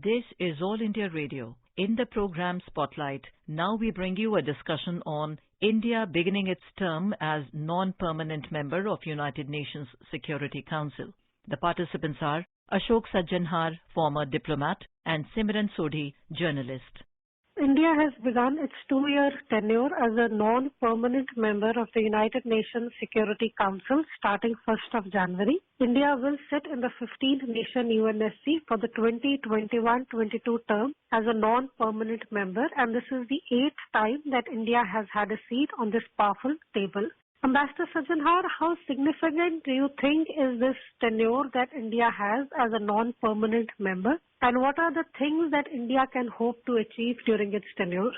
This is All India Radio. In the program Spotlight, now we bring you a discussion on India beginning its term as non-permanent member of United Nations Security Council. The participants are Ashok Sajjanhar, former diplomat, and Simran Sodhi, journalist. India has begun its 2-year tenure as a non-permanent member of the United Nations Security Council starting 1st of January. India will sit in the 15th nation UNSC for the 2021-22 term as a non-permanent member, and this is the 8th time that India has had a seat on this powerful table. Ambassador Sajjanhar, how significant do you think is this tenure that India has as a non-permanent member? And what are the things that India can hope to achieve during its tenure?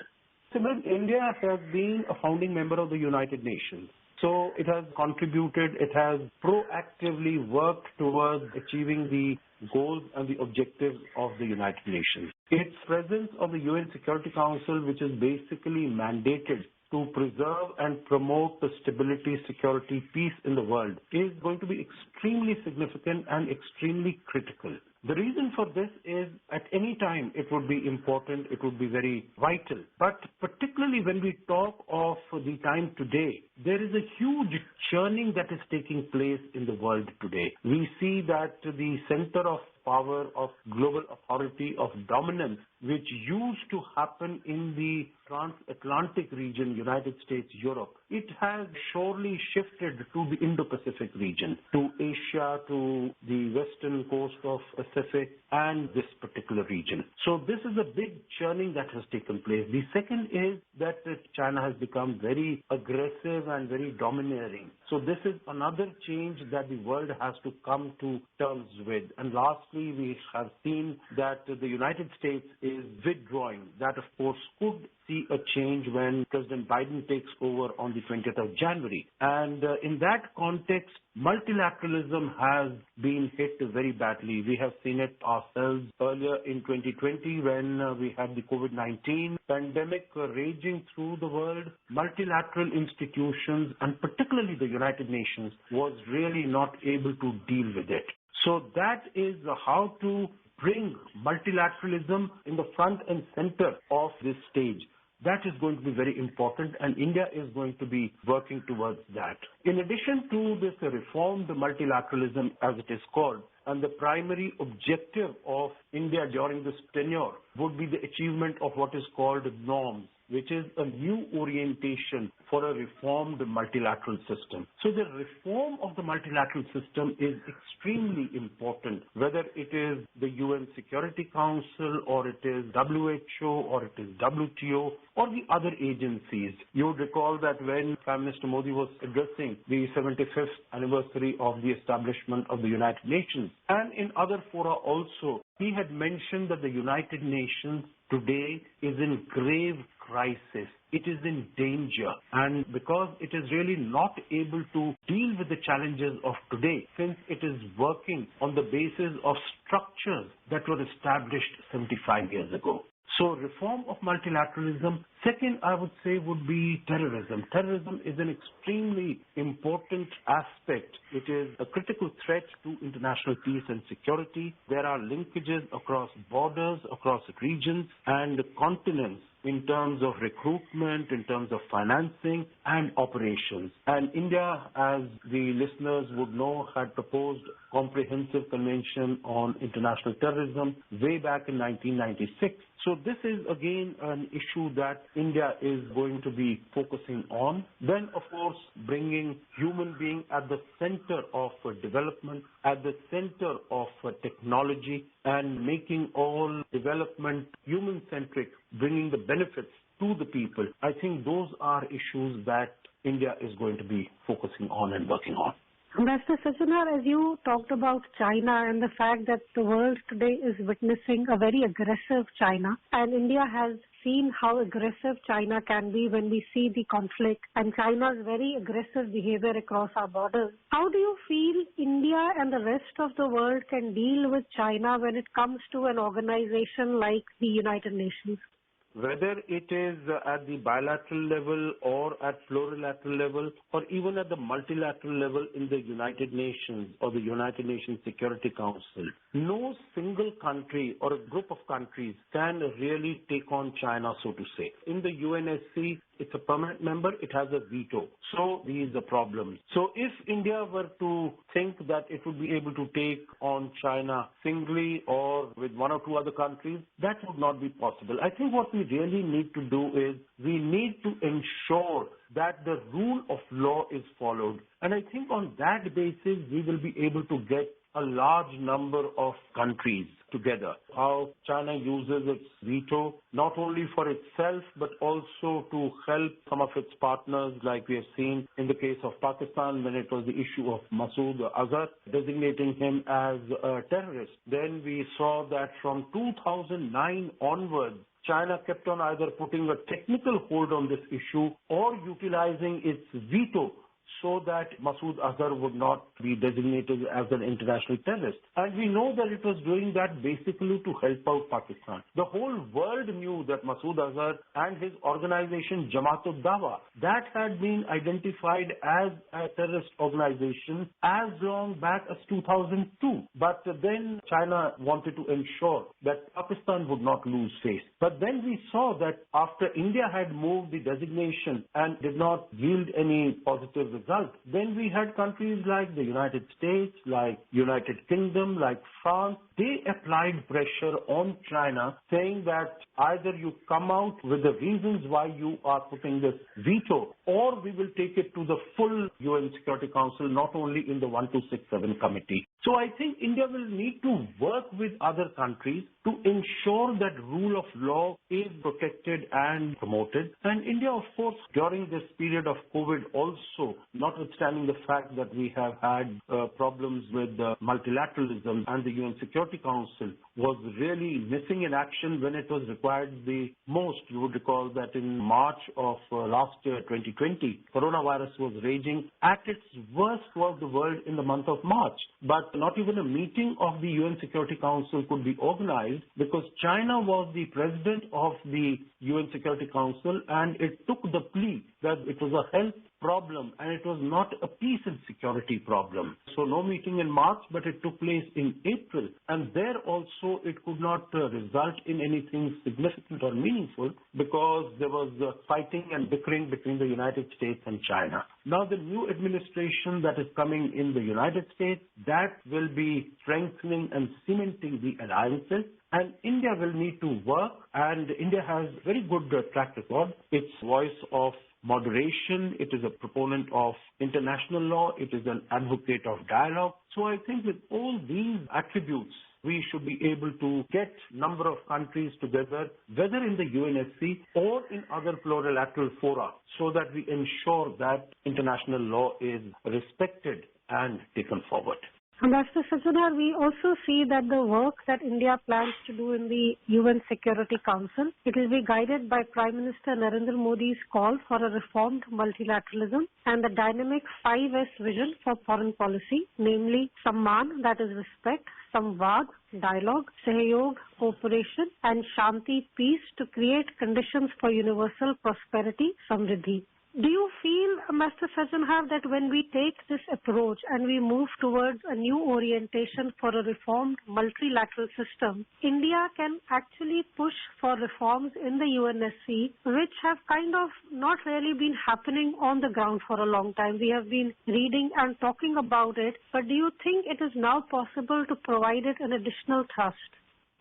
Simran, India has been a founding member of the United Nations. So it has contributed, it has proactively worked towards achieving the goals and the objectives of the United Nations. Its presence on the UN Security Council, which is basically mandated to preserve and promote the stability, security, peace in the world, is going to be extremely significant and extremely critical. The reason for this is at any time it would be important, it would be very vital. But particularly when we talk of the time today, there is a huge churning that is taking place in the world today. We see that the center of power, of global authority, of dominance, which used to happen in the transatlantic region, United States, Europe, it has surely shifted to the Indo-Pacific region, to Asia, to the western coast of Pacific, and this particular region. So this is a big churning that has taken place. The second is that China has become very aggressive and very domineering. So this is another change that the world has to come to terms with. And lastly, we have seen that the United States is withdrawing. That, of course, could see a change when President Biden takes over on the 20th of January. And in that context, multilateralism has been hit very badly. We have seen it ourselves earlier in 2020 when we had the COVID-19 pandemic raging through the world. Multilateral institutions, and particularly the United Nations, was really not able to deal with it. So that is how to bring multilateralism in the front and center of this stage. That is going to be very important, and India is going to be working towards that. In addition to this reformed multilateralism, as it is called, and the primary objective of India during this tenure would be the achievement of what is called norms, which is a new orientation for a reformed multilateral system. So the reform of the multilateral system is extremely important, whether it is the UN Security Council, or it is WHO, or it is WTO, or the other agencies. You would recall that when Prime Minister Modi was addressing the 75th anniversary of the establishment of the United Nations, and in other fora also, he had mentioned that the United Nations today is in grave crisis. It is in danger, and because it is really not able to deal with the challenges of today, since it is working on the basis of structures that were established 75 years ago. So reform of multilateralism. Second, I would say, would be terrorism. Terrorism is an extremely important aspect. It is a critical threat to international peace and security. There are linkages across borders, across regions and continents in terms of recruitment, in terms of financing and operations. And India, as the listeners would know, had proposed comprehensive convention on international terrorism way back in 1996. So this is again an issue that India is going to be focusing on. Then, of course, bringing human being at the center of development, at the center of technology, and making all development human-centric, bringing the benefits to the people. I think those are issues that India is going to be focusing on and working on. Ambassador Sajjanhar, as you talked about China and the fact that the world today is witnessing a very aggressive China, and India has seen how aggressive China can be when we see the conflict and China's very aggressive behavior across our borders. How do you feel India and the rest of the world can deal with China when it comes to an organization like the United Nations? whether it is at the bilateral level or at plurilateral level or even at the multilateral level in the United Nations or the United Nations Security Council. No single country or a group of countries can really take on China, so to say. In the UNSC, it's a permanent member, it has a veto. So these are problems. So if India were to think that it would be able to take on China singly or with one or two other countries, that would not be possible. I think what we really need to do is we need to ensure that the rule of law is followed. And I think on that basis, we will be able to get a large number of countries together. How China uses its veto, not only for itself, but also to help some of its partners, like we have seen in the case of Pakistan when it was the issue of Masood Azhar, designating him as a terrorist. Then we saw that from 2009 onwards, China kept on either putting a technical hold on this issue or utilizing its veto so that Masood Azhar would not be designated as an international terrorist. And we know that it was doing that basically to help out Pakistan. The whole world knew that Masood Azhar and his organization Jamaat-ud-Dawa, that had been identified as a terrorist organization as long back as 2002. But then China wanted to ensure that Pakistan would not lose face. But then we saw that after India had moved the designation and did not yield any positive result, then we had countries like the United States, like United Kingdom, like France. They applied pressure on China saying that either you come out with the reasons why you are putting this veto, or we will take it to the full UN Security Council, not only in the 1267 committee. So I think India will need to work with other countries to ensure that rule of law is protected and promoted. And India, of course, during this period of COVID also, notwithstanding the fact that we have had problems with multilateralism and the UN Security Council, was really missing in action when it was required the most. You would recall that in March of last year, 2020, coronavirus was raging at its worst throughout the world in the month of March. But not even a meeting of the UN Security Council could be organized because China was the president of the UN Security Council, and it took the plea that it was a health problem and it was not a peace and security problem. So no meeting in March, but it took place in April. And there also it could not result in anything significant or meaningful because there was fighting and bickering between the United States and China. Now the new administration that is coming in the United States, that will be strengthening and cementing the alliances. And India will need to work, and India has very good track record. Its voice of moderation, it is a proponent of international law, it is an advocate of dialogue. So I think with all these attributes, we should be able to get number of countries together, whether in the UNSC or in other plurilateral fora, so that we ensure that international law is respected and taken forward. Ambassador Sajjanar, we also see that the work that India plans to do in the UN Security Council, it will be guided by Prime Minister Narendra Modi's call for a reformed multilateralism and the dynamic 5S vision for foreign policy, namely Samman, that is respect, Samvad, dialogue, Sahyog, cooperation, and Shanti, peace, to create conditions for universal prosperity, Samriddhi. Do you feel, Master Sajjanar, that when we take this approach and we move towards a new orientation for a reformed multilateral system, India can actually push for reforms in the UNSC, which have kind of not really been happening on the ground for a long time? We have been reading and talking about it, but do you think it is now possible to provide it an additional thrust?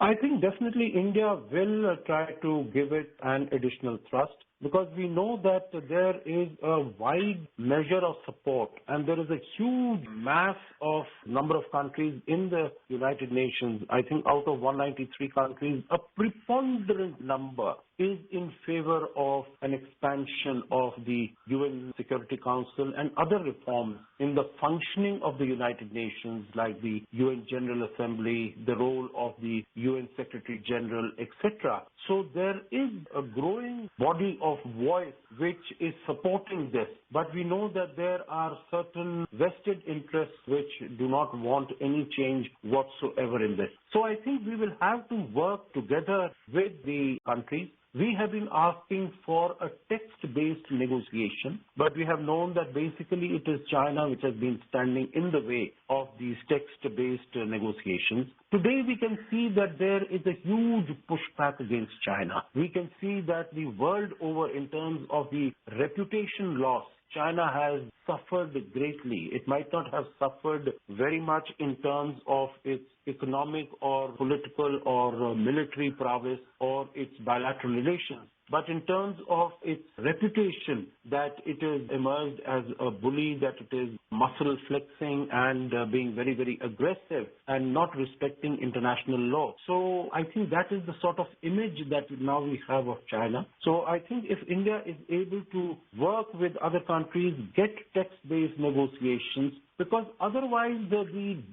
I think definitely India will try to give it an additional thrust, because we know that there is a wide measure of support and there is a huge mass of number of countries in the United Nations. I think out of 193 countries, a preponderant number is in favor of an expansion of the UN Security Council and other reforms in the functioning of the United Nations, like the UN General Assembly, the role of the UN Secretary General, etc. So there is a growing body of voice which is supporting this. But we know that there are certain vested interests which do not want any change whatsoever in this. So I think we will have to work together with the countries. we have been asking for a text-based negotiation, but we have known that basically it is China which has been standing in the way of these text-based negotiations. Today we can see that there is a huge pushback against China. We can see that the world over, in terms of the reputation loss, China has suffered greatly. It might not have suffered very much in terms of its economic or political or military prowess or its bilateral relations. But in terms of its reputation, that it is emerged as a bully, that it is muscle flexing and being very, very aggressive and not respecting international law. So I think that is the sort of image that now we have of China. So I think if India is able to work with other countries, get text-based negotiations, because otherwise the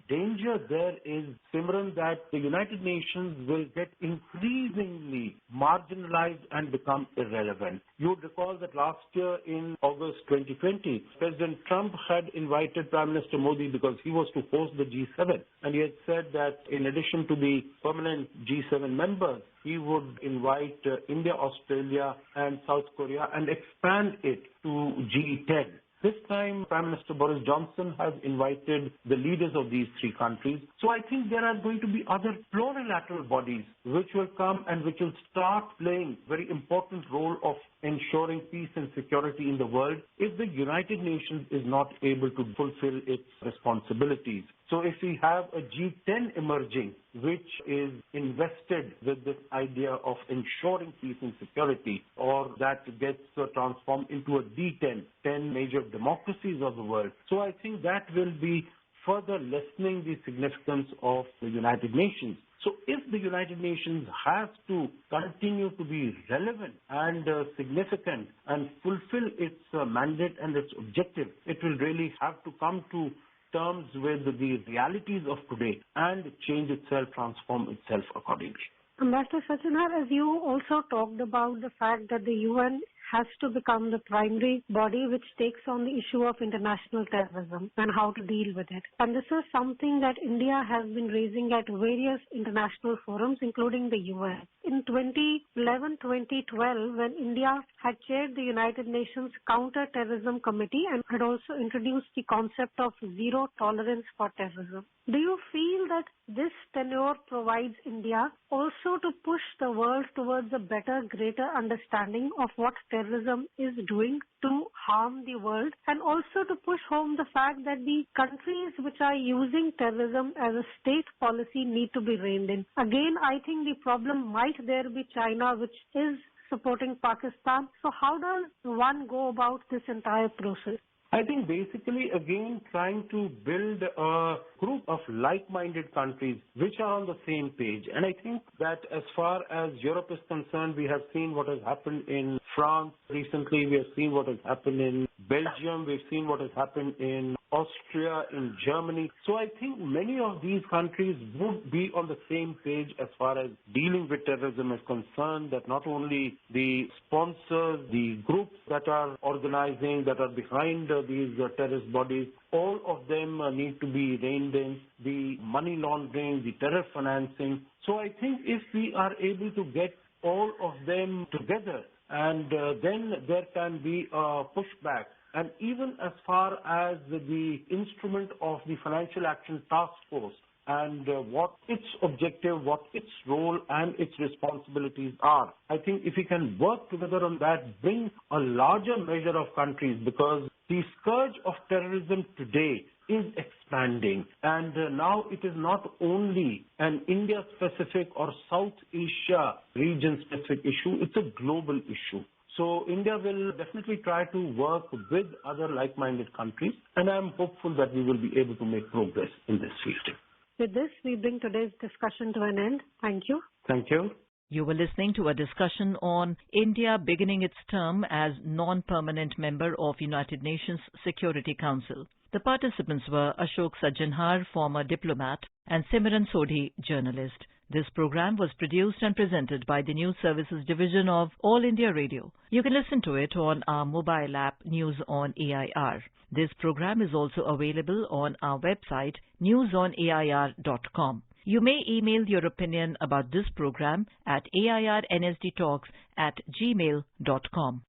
danger there is, Simran, that the United Nations will get increasingly marginalized and become irrelevant. You would recall that last year in August 2020, President Trump had invited Prime Minister Modi because he was to host the G7. And he had said that in addition to the permanent G7 members, he would invite India, Australia and South Korea and expand it to G10. This time, Prime Minister Boris Johnson has invited the leaders of these three countries. So I think there are going to be other plurilateral bodies which will come and which will start playing a very important role of ensuring peace and security in the world if the United Nations is not able to fulfill its responsibilities. So if we have a G10 emerging, which is invested with this idea of ensuring peace and security, or that gets transformed into a D10, 10 major democracies of the world. So I think that will be further lessening the significance of the United Nations. So if the United Nations has to continue to be relevant and significant and fulfill its mandate and its objective, it will really have to come to terms with the realities of today and change itself, transform itself accordingly. Ambassador Sachinaar, as you also talked about the fact that the UN has to become the primary body which takes on the issue of international terrorism and how to deal with it. And this is something that India has been raising at various international forums, including the UN. In 2011-2012, when India had chaired the United Nations Counter-Terrorism Committee and had also introduced the concept of zero tolerance for terrorism. Do you feel that this tenure provides India also to push the world towards a better, greater understanding of what terrorism is doing to harm the world, and also to push home the fact that the countries which are using terrorism as a state policy need to be reined in? Again, I think the problem might there be China, which is supporting Pakistan. So how does one go about this entire process? I think basically, again, trying to build a group of like-minded countries which are on the same page. And I think that as far as Europe is concerned, we have seen what has happened in France recently. We have seen what has happened in Belgium. We've seen what has happened in Austria, in Germany. So I think many of these countries would be on the same page as far as dealing with terrorism is concerned, that not only the sponsors, the groups that are organizing, that are behind these terrorist bodies, all of them need to be reined in, the money laundering, the terror financing. So I think if we are able to get all of them together, and then there can be a pushback. And even as far as the instrument of the Financial Action Task Force and what its objective, what its role and its responsibilities are, I think if we can work together on that, bring a larger measure of countries, because the scourge of terrorism today is expanding, and now it is not only an India-specific or South Asia region-specific issue, it's a global issue. So India will definitely try to work with other like-minded countries, and I'm hopeful that we will be able to make progress in this field. With this, we bring today's discussion to an end. Thank you. Thank you. You were listening to a discussion on India beginning its term as non-permanent member of United Nations Security Council. The participants were Ashok Sajjanhar, former diplomat, and Simran Sodhi, journalist. This program was produced and presented by the News Services Division of All India Radio. You can listen to it on our mobile app News on AIR. This program is also available on our website newsonair.com. You may email your opinion about this program at airnsdtalks@gmail.com.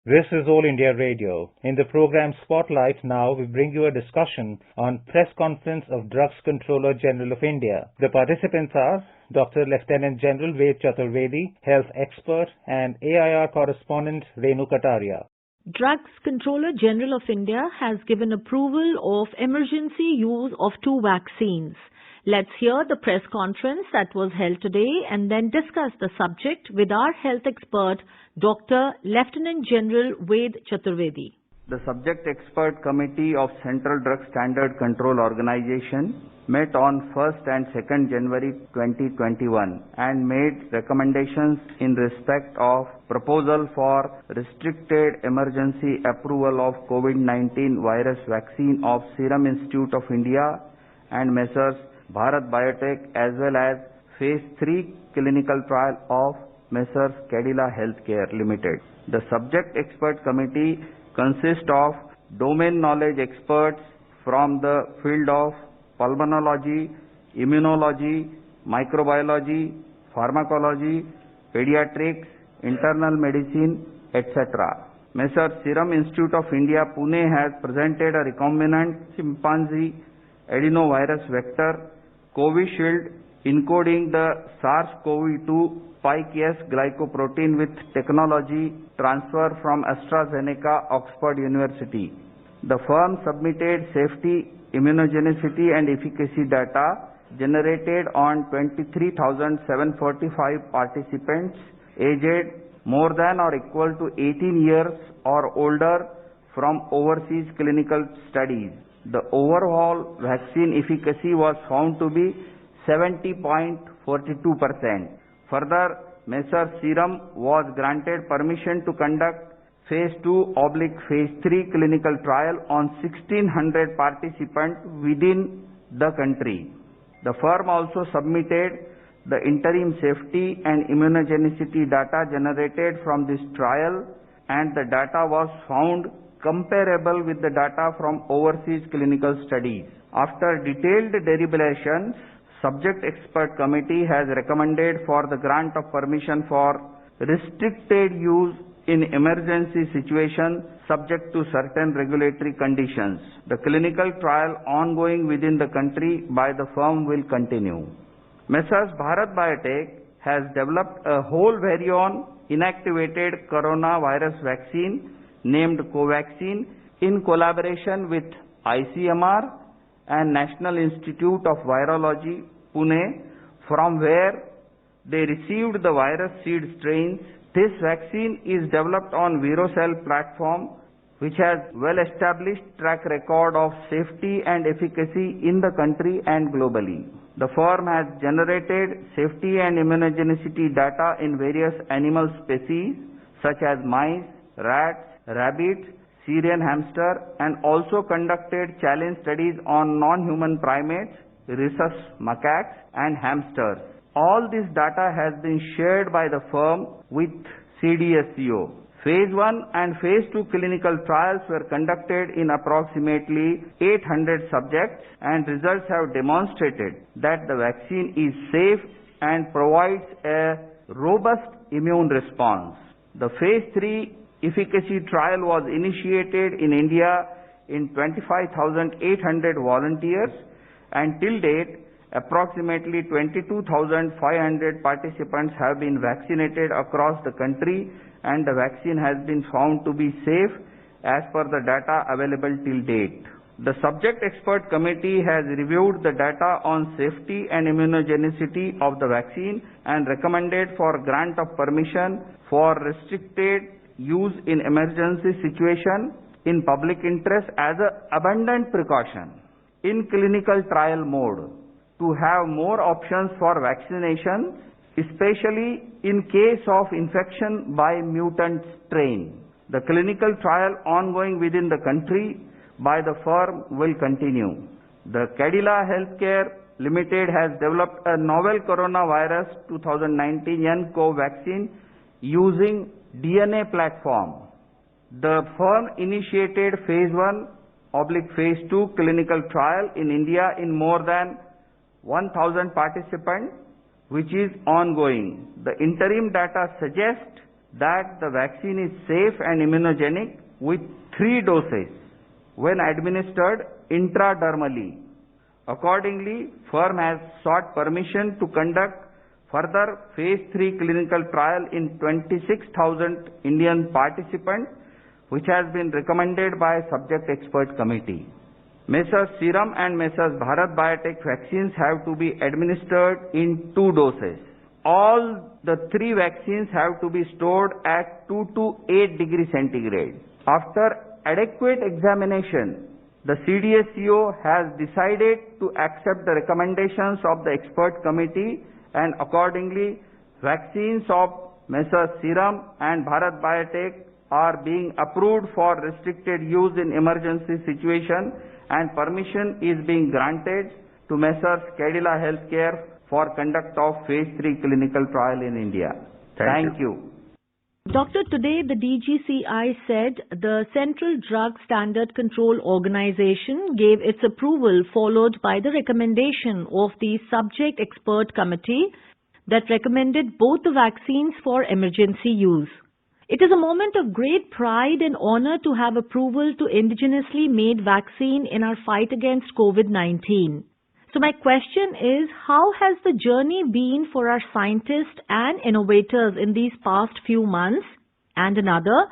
This is All India Radio. In the program Spotlight now, we bring you a discussion on Press Conference of Drugs Controller General of India. The participants are Dr. Lieutenant General Ved Chaturvedi, health expert, and AIR correspondent Renu Kataria. Drugs Controller General of India has given approval of emergency use of 2 vaccines. Let's hear the press conference that was held today and then discuss the subject with our health expert, Dr. Lieutenant General Ved Chaturvedi. The Subject Expert Committee of Central Drug Standard Control Organization met on 1st and 2nd January 2021 and made recommendations in respect of proposal for restricted emergency approval of COVID-19 virus vaccine of Serum Institute of India and Messrs. Bharat Biotech, as well as Phase 3 clinical trial of Messrs. Cadila Healthcare Limited. The Subject Expert Committee consists of domain knowledge experts from the field of pulmonology, immunology, microbiology, pharmacology, pediatrics, internal medicine, etc. Messrs. Serum Institute of India, Pune has presented a recombinant chimpanzee adenovirus vector Covishield encoding the SARS-CoV-2 spike S glycoprotein with technology transfer from AstraZeneca, Oxford University. The firm submitted safety, immunogenicity and efficacy data generated on 23,745 participants aged more than or equal to 18 years or older from overseas clinical studies. The overall vaccine efficacy was found to be 70.42%. Further, Messrs. Serum was granted permission to conduct Phase 2/Phase 3 clinical trial on 1,600 participants within the country. The firm also submitted the interim safety and immunogenicity data generated from this trial, and the data was found comparable with the data from overseas clinical studies. After detailed deliberations, Subject Expert Committee has recommended for the grant of permission for restricted use in emergency situation subject to certain regulatory conditions. The clinical trial ongoing within the country by the firm will continue. Messrs. Bharat Biotech has developed a whole virion inactivated coronavirus vaccine named Covaxin in collaboration with ICMR and National Institute of Virology, Pune, from where they received the virus seed strains. This vaccine is developed on ViroCell platform, which has well-established track record of safety and efficacy in the country and globally. The firm has generated safety and immunogenicity data in various animal species such as mice, rats, rabbits, Syrian hamster, and also conducted challenge studies on non-human primates, rhesus macaques, and hamsters. All this data has been shared by the firm with CDSCO. Phase 1 and Phase 2 clinical trials were conducted in approximately 800 subjects, and results have demonstrated that the vaccine is safe and provides a robust immune response. The Phase 3 efficacy trial was initiated in India in 25,800 volunteers, and till date approximately 22,500 participants have been vaccinated across the country, and the vaccine has been found to be safe as per the data available till date. The Subject Expert Committee has reviewed the data on safety and immunogenicity of the vaccine and recommended for grant of permission for restricted use in emergency situation in public interest as an abundant precaution in clinical trial mode to have more options for vaccination, especially in case of infection by mutant strain. The clinical trial ongoing within the country by the firm will continue. The Cadila Healthcare Limited has developed a novel coronavirus 2019 nCoV vaccine using DNA platform. The firm initiated Phase 1/Phase 2 clinical trial in India in more than 1,000 participants, which is ongoing. The interim data suggests that the vaccine is safe and immunogenic with 3 doses when administered intradermally. Accordingly, firm has sought permission to conduct further phase 3 clinical trial in 26,000 Indian participants, which has been recommended by subject expert committee. Messrs. Serum and Messrs. Bharat Biotech vaccines have to be administered in 2 doses. All the 3 vaccines have to be stored at 2 to 8 degrees centigrade. After adequate examination, the CDSCO has decided to accept the recommendations of the expert committee, and accordingly, vaccines of Messrs. Serum and Bharat Biotech are being approved for restricted use in emergency situation, and permission is being granted to Messrs. Cadila Healthcare for conduct of phase 3 clinical trial in India. Thank you. Doctor, today the DGCI said the Central Drug Standard Control Organization gave its approval, followed by the recommendation of the subject expert committee that recommended both the vaccines for emergency use. It is a moment of great pride and honor to have approval to indigenously made vaccine in our fight against COVID-19. So my question is, how has the journey been for our scientists and innovators in these past few months? And another,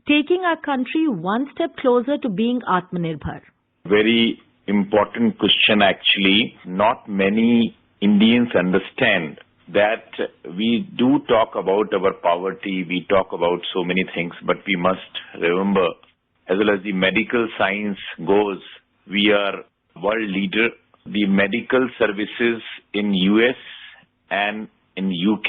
taking our country one step closer to being Atmanirbhar. Very important question actually. Not many Indians understand that we do talk about our poverty, we talk about so many things, but we must remember, as well as the medical science goes, we are world leader. The medical services in US and in UK,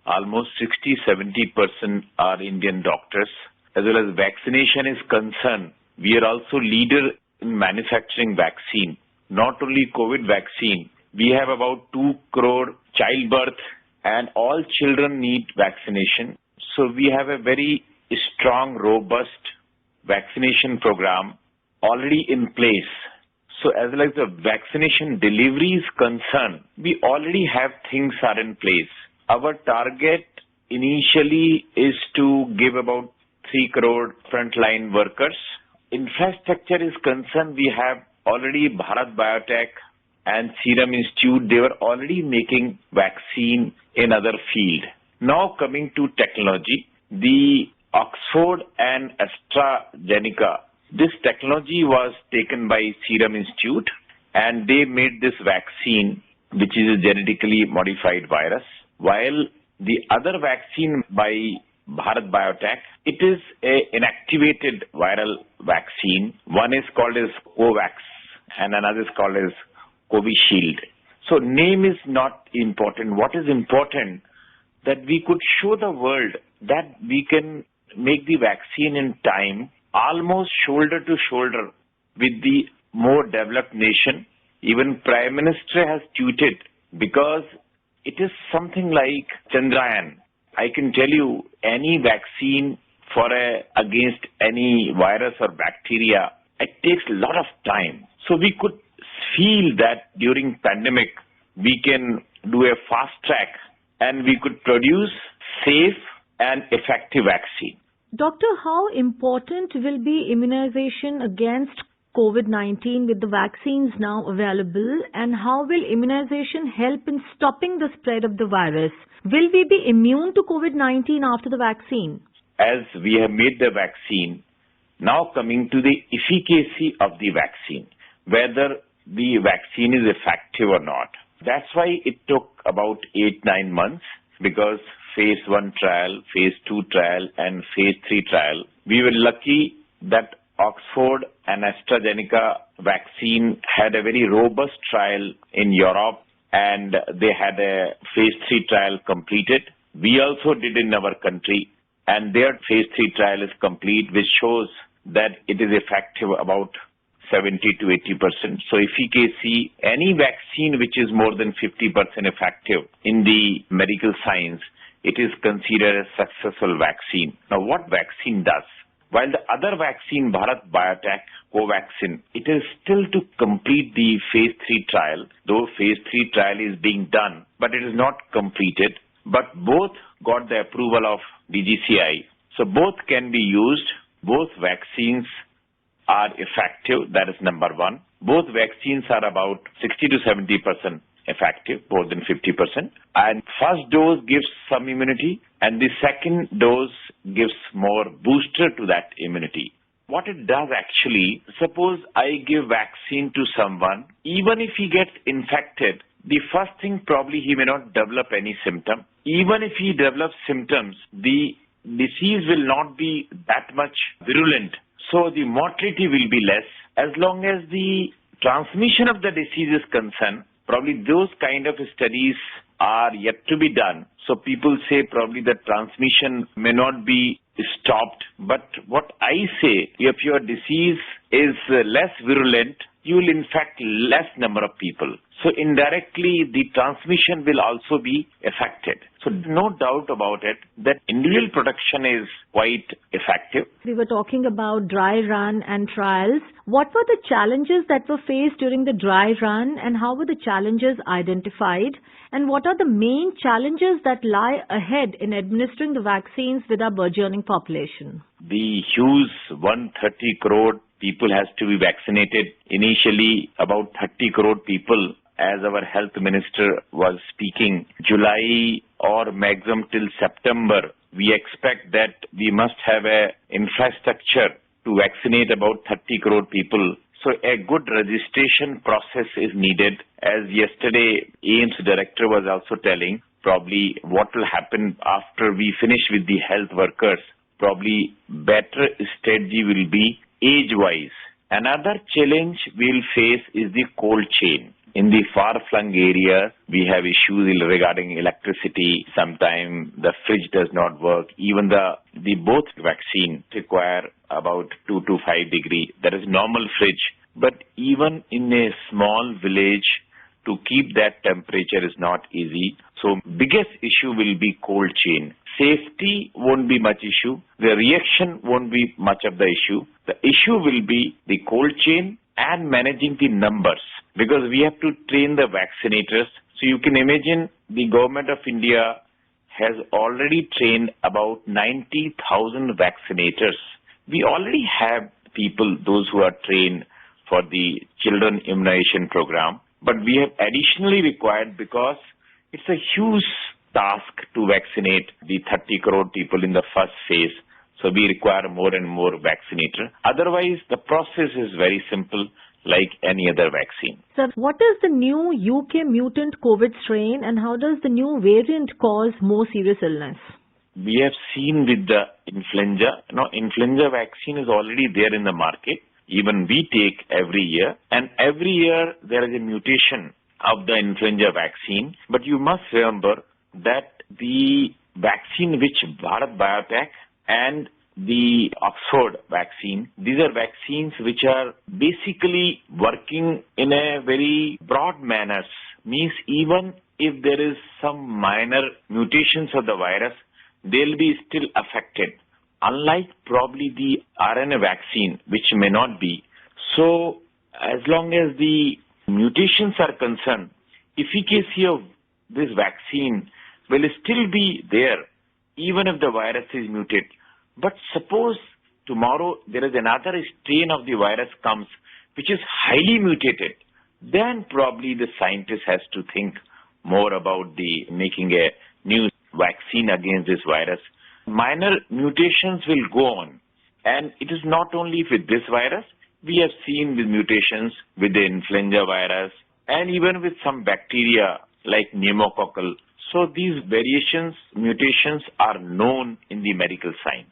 almost 60-70% are Indian doctors. As well as vaccination is concerned, we are also leader in manufacturing vaccine. Not only COVID vaccine, we have about 2 crore childbirth and all children need vaccination. So we have a very strong, robust vaccination program already in place. So as well as the vaccination delivery is concerned, we already have things are in place. Our target initially is to give about 3 crore frontline workers. Infrastructure is concerned, we have already Bharat Biotech and Serum Institute, they were already making vaccine in other field. Now coming to technology, the Oxford and AstraZeneca, this technology was taken by Serum Institute and they made this vaccine, which is a genetically modified virus, while the other vaccine by Bharat Biotech, it is an inactivated viral vaccine. One is called as Covax and another is called as Covishield. So name is not important. What is important, that we could show the world that we can make the vaccine in time, almost shoulder to shoulder with the more developed nation. Even Prime Minister has tweeted, because it is something like Chandrayaan. I can tell you, any vaccine against any virus or bacteria, it takes a lot of time. So we could feel that during pandemic, we can do a fast track and we could produce safe and effective vaccine. Doctor, how important will be immunization against COVID-19 with the vaccines now available, and how will immunization help in stopping the spread of the virus? Will we be immune to COVID-19 after the vaccine? As we have made the vaccine, now coming to the efficacy of the vaccine, whether the vaccine is effective or not. That's why it took about 8-9 months, because phase 1 trial, phase 2 trial and phase 3 trial. We were lucky that Oxford and AstraZeneca vaccine had a very robust trial in Europe and they had a phase 3 trial completed. We also did in our country, and their phase 3 trial is complete, which shows that it is effective about 70 to 80%. So efficacy, any vaccine which is more than 50% effective in the medical science, it is considered a successful vaccine. Now what vaccine does? while the other vaccine, Bharat Biotech Covaxin, it is still to complete the phase 3 trial, though phase 3 trial is being done, but it is not completed. But both got the approval of DGCI, so both can be used. Both vaccines are effective, that is number one. Both vaccines are about 60 to 70% effective, more than 50%. And first dose gives some immunity, and the second dose gives more booster to that immunity. What it does actually, suppose I give vaccine to someone, even if he gets infected, the first thing probably he may not develop any symptom. Even if he develops symptoms, the disease will not be that much virulent. So the mortality will be less. As long as the transmission of the disease is concerned, probably those kind of studies are yet to be done. So people say probably the transmission may not be stopped. But what I say, if your disease is less virulent, you will infect less number of people. So indirectly, the transmission will also be affected. So no doubt about it that individual protection is quite effective. We were talking about dry run and trials. What were the challenges that were faced during the dry run, and how were the challenges identified? And what are the main challenges that lie ahead in administering the vaccines with our burgeoning population? The huge 130 crore people has to be vaccinated. Initially, about 30 crore people, as our health minister was speaking, July or maximum till September, we expect that we must have a infrastructure to vaccinate about 30 crore people. So a good registration process is needed. As yesterday, AIMS director was also telling, probably what will happen after we finish with the health workers, probably better strategy will be age-wise. Another challenge we'll face is the cold chain. In the far-flung areas, we have issues regarding electricity. Sometimes the fridge does not work. Even the both vaccine require about 2 to 5 degree. That is normal fridge. But even in a small village, to keep that temperature is not easy. So biggest issue will be cold chain. Safety won't be much issue. The reaction won't be much of the issue. The issue will be the cold chain and managing the numbers, because we have to train the vaccinators. So you can imagine the government of India has already trained about 90,000 vaccinators. We already have people, those who are trained for the children immunization program, but we have additionally required, because it's a huge task to vaccinate the 30 crore people in the first phase. So we require more and more vaccinator. Otherwise, the process is very simple, like any other vaccine. Sir, what is the new UK mutant COVID strain, and how does the new variant cause more serious illness? We have seen with the influenza. Now, influenza vaccine is already there in the market. Even we take every year. And every year there is a mutation of the influenza vaccine. But you must remember that the vaccine which Bharat Biotech and the Oxford vaccine, these are vaccines which are basically working in a very broad manner. Means even if there is some minor mutations of the virus, they'll be still affected. Unlike probably the RNA vaccine, which may not be. So as long as the mutations are concerned, efficacy of this vaccine will still be there, even if the virus is mutated. But suppose tomorrow there is another strain of the virus comes, which is highly mutated, then probably the scientist has to think more about the making a new vaccine against this virus. Minor mutations will go on. And it is not only with this virus. We have seen with mutations with the influenza virus and even with some bacteria like pneumococcal. So these variations, mutations are known in the medical science.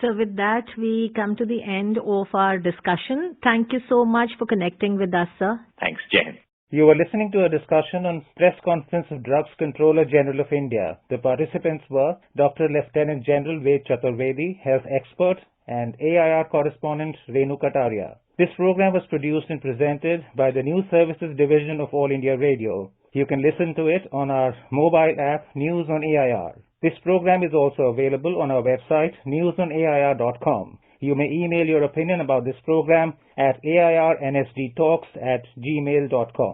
So with that, we come to the end of our discussion. Thank you so much for connecting with us, sir. Thanks, Jen. You were listening to a discussion on Press Conference of Drugs Controller General of India. The participants were Dr. Lieutenant General Ved Chaturvedi, health expert, and AIR correspondent Renu Kataria. This program was produced and presented by the News Services Division of All India Radio. You can listen to it on our mobile app News on AIR. This program is also available on our website newsonair.com. You may email your opinion about this program at airnsdtalks@gmail.com.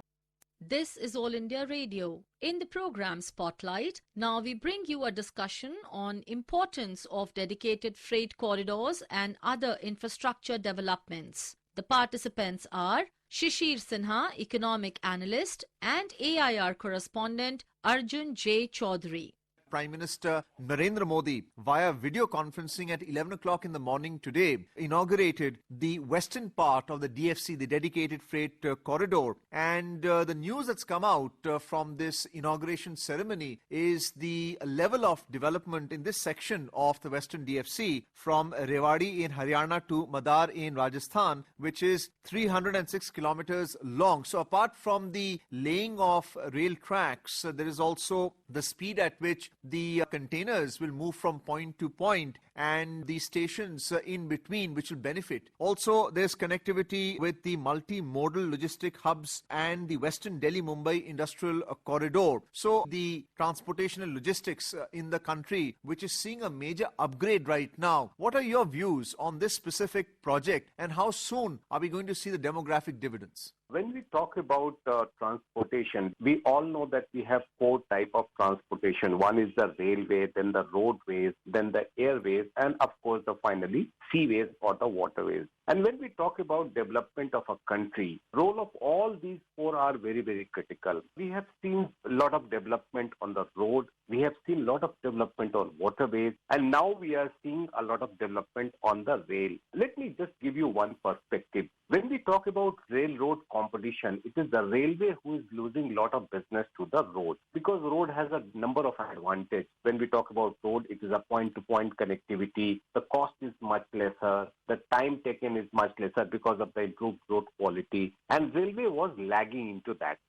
This is All India Radio. In the program Spotlight, now we bring you a discussion on importance of dedicated freight corridors and other infrastructure developments. The participants are Shishir Sinha, economic analyst, and AIR correspondent Arjun J. Chaudhary. Prime Minister Narendra Modi, via video conferencing at 11 o'clock in the morning today, inaugurated the western part of the DFC, the dedicated freight corridor. And the news that's come out from this inauguration ceremony is the level of development in this section of the western DFC from Rewari in Haryana to Madar in Rajasthan, which is 306 kilometers long. So apart from the laying of rail tracks, there is also the speed at which the containers will move from point to point and the stations in between, which will benefit. Also, there's connectivity with the multimodal logistic hubs and the Western Delhi-Mumbai industrial corridor. So the transportation and logistics in the country, which is seeing a major upgrade right now. What are your views on this specific project, and how soon are we going to see the demographic dividends? When we talk about transportation, we all know that we have four types of transportation. One is the railway, then the roadways, then the airways, and of course, finally, seaways or the waterways. And when we talk about development of a country, role of all these four are very, very critical. We have seen a lot of development on the road. We have seen a lot of development on waterways. And now we are seeing a lot of development on the rail. Let me just give you one perspective. When we talk about railroad competition, it is the railway who is losing a lot of business to the road, because road has a number of advantages. When we talk about road, it is a point-to-point connectivity. The cost is much lesser. The time taken is much lesser because of the improved road quality. And railway was lagging into that